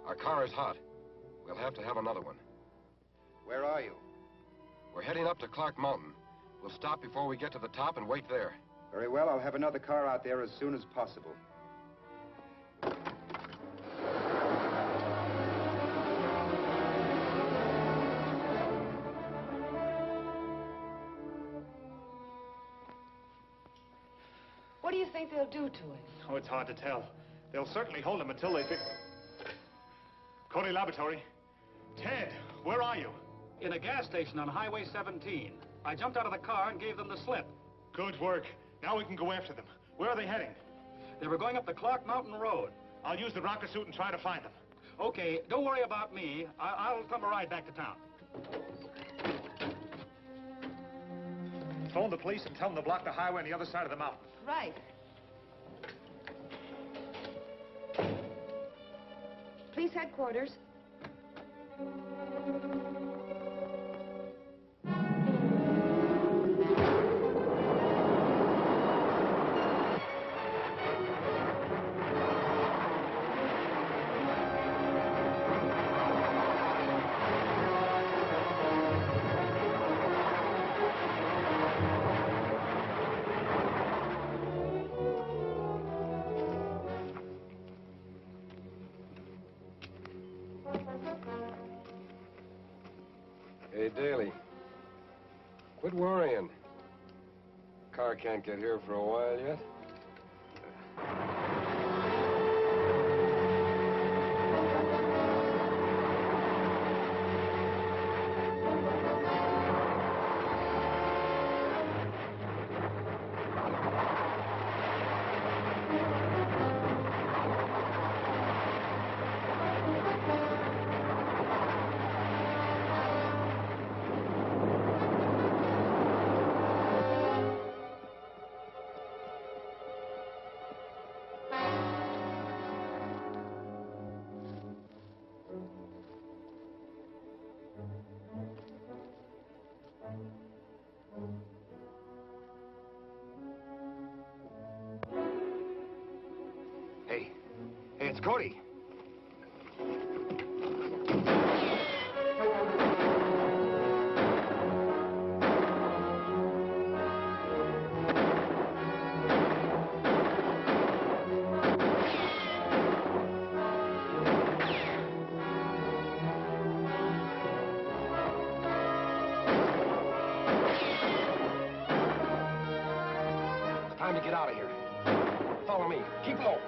Our car is hot. We'll have to have another one. Where are you? We're heading up to Clark Mountain. We'll stop before we get to the top and wait there. Very well, I'll have another car out there as soon as possible. What do you think they'll do to him? Oh, it's hard to tell. They'll certainly hold him until they fix... Cody Laboratory. Ted, where are you? In a gas station on Highway 17. I jumped out of the car and gave them the slip. Good work. Now we can go after them. Where are they heading? They were going up the Clark Mountain Road. I'll use the rocket suit and try to find them. Okay, don't worry about me. I'll come a ride back to town. Phone the police and tell them to block the highway on the other side of the mountain. Right. Police headquarters. Hey, Daly. Quit worrying. Car can't get here for a while yet. Hey, it's Cody. Time to get out of here. Follow me. Keep low.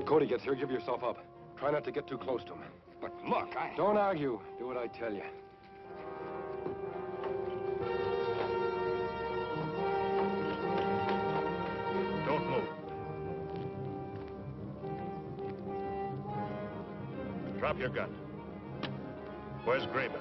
When Cody gets here, give yourself up. Try not to get too close to him. But look, Don't argue. Do what I tell you. Don't move. Drop your gun. Where's Graber?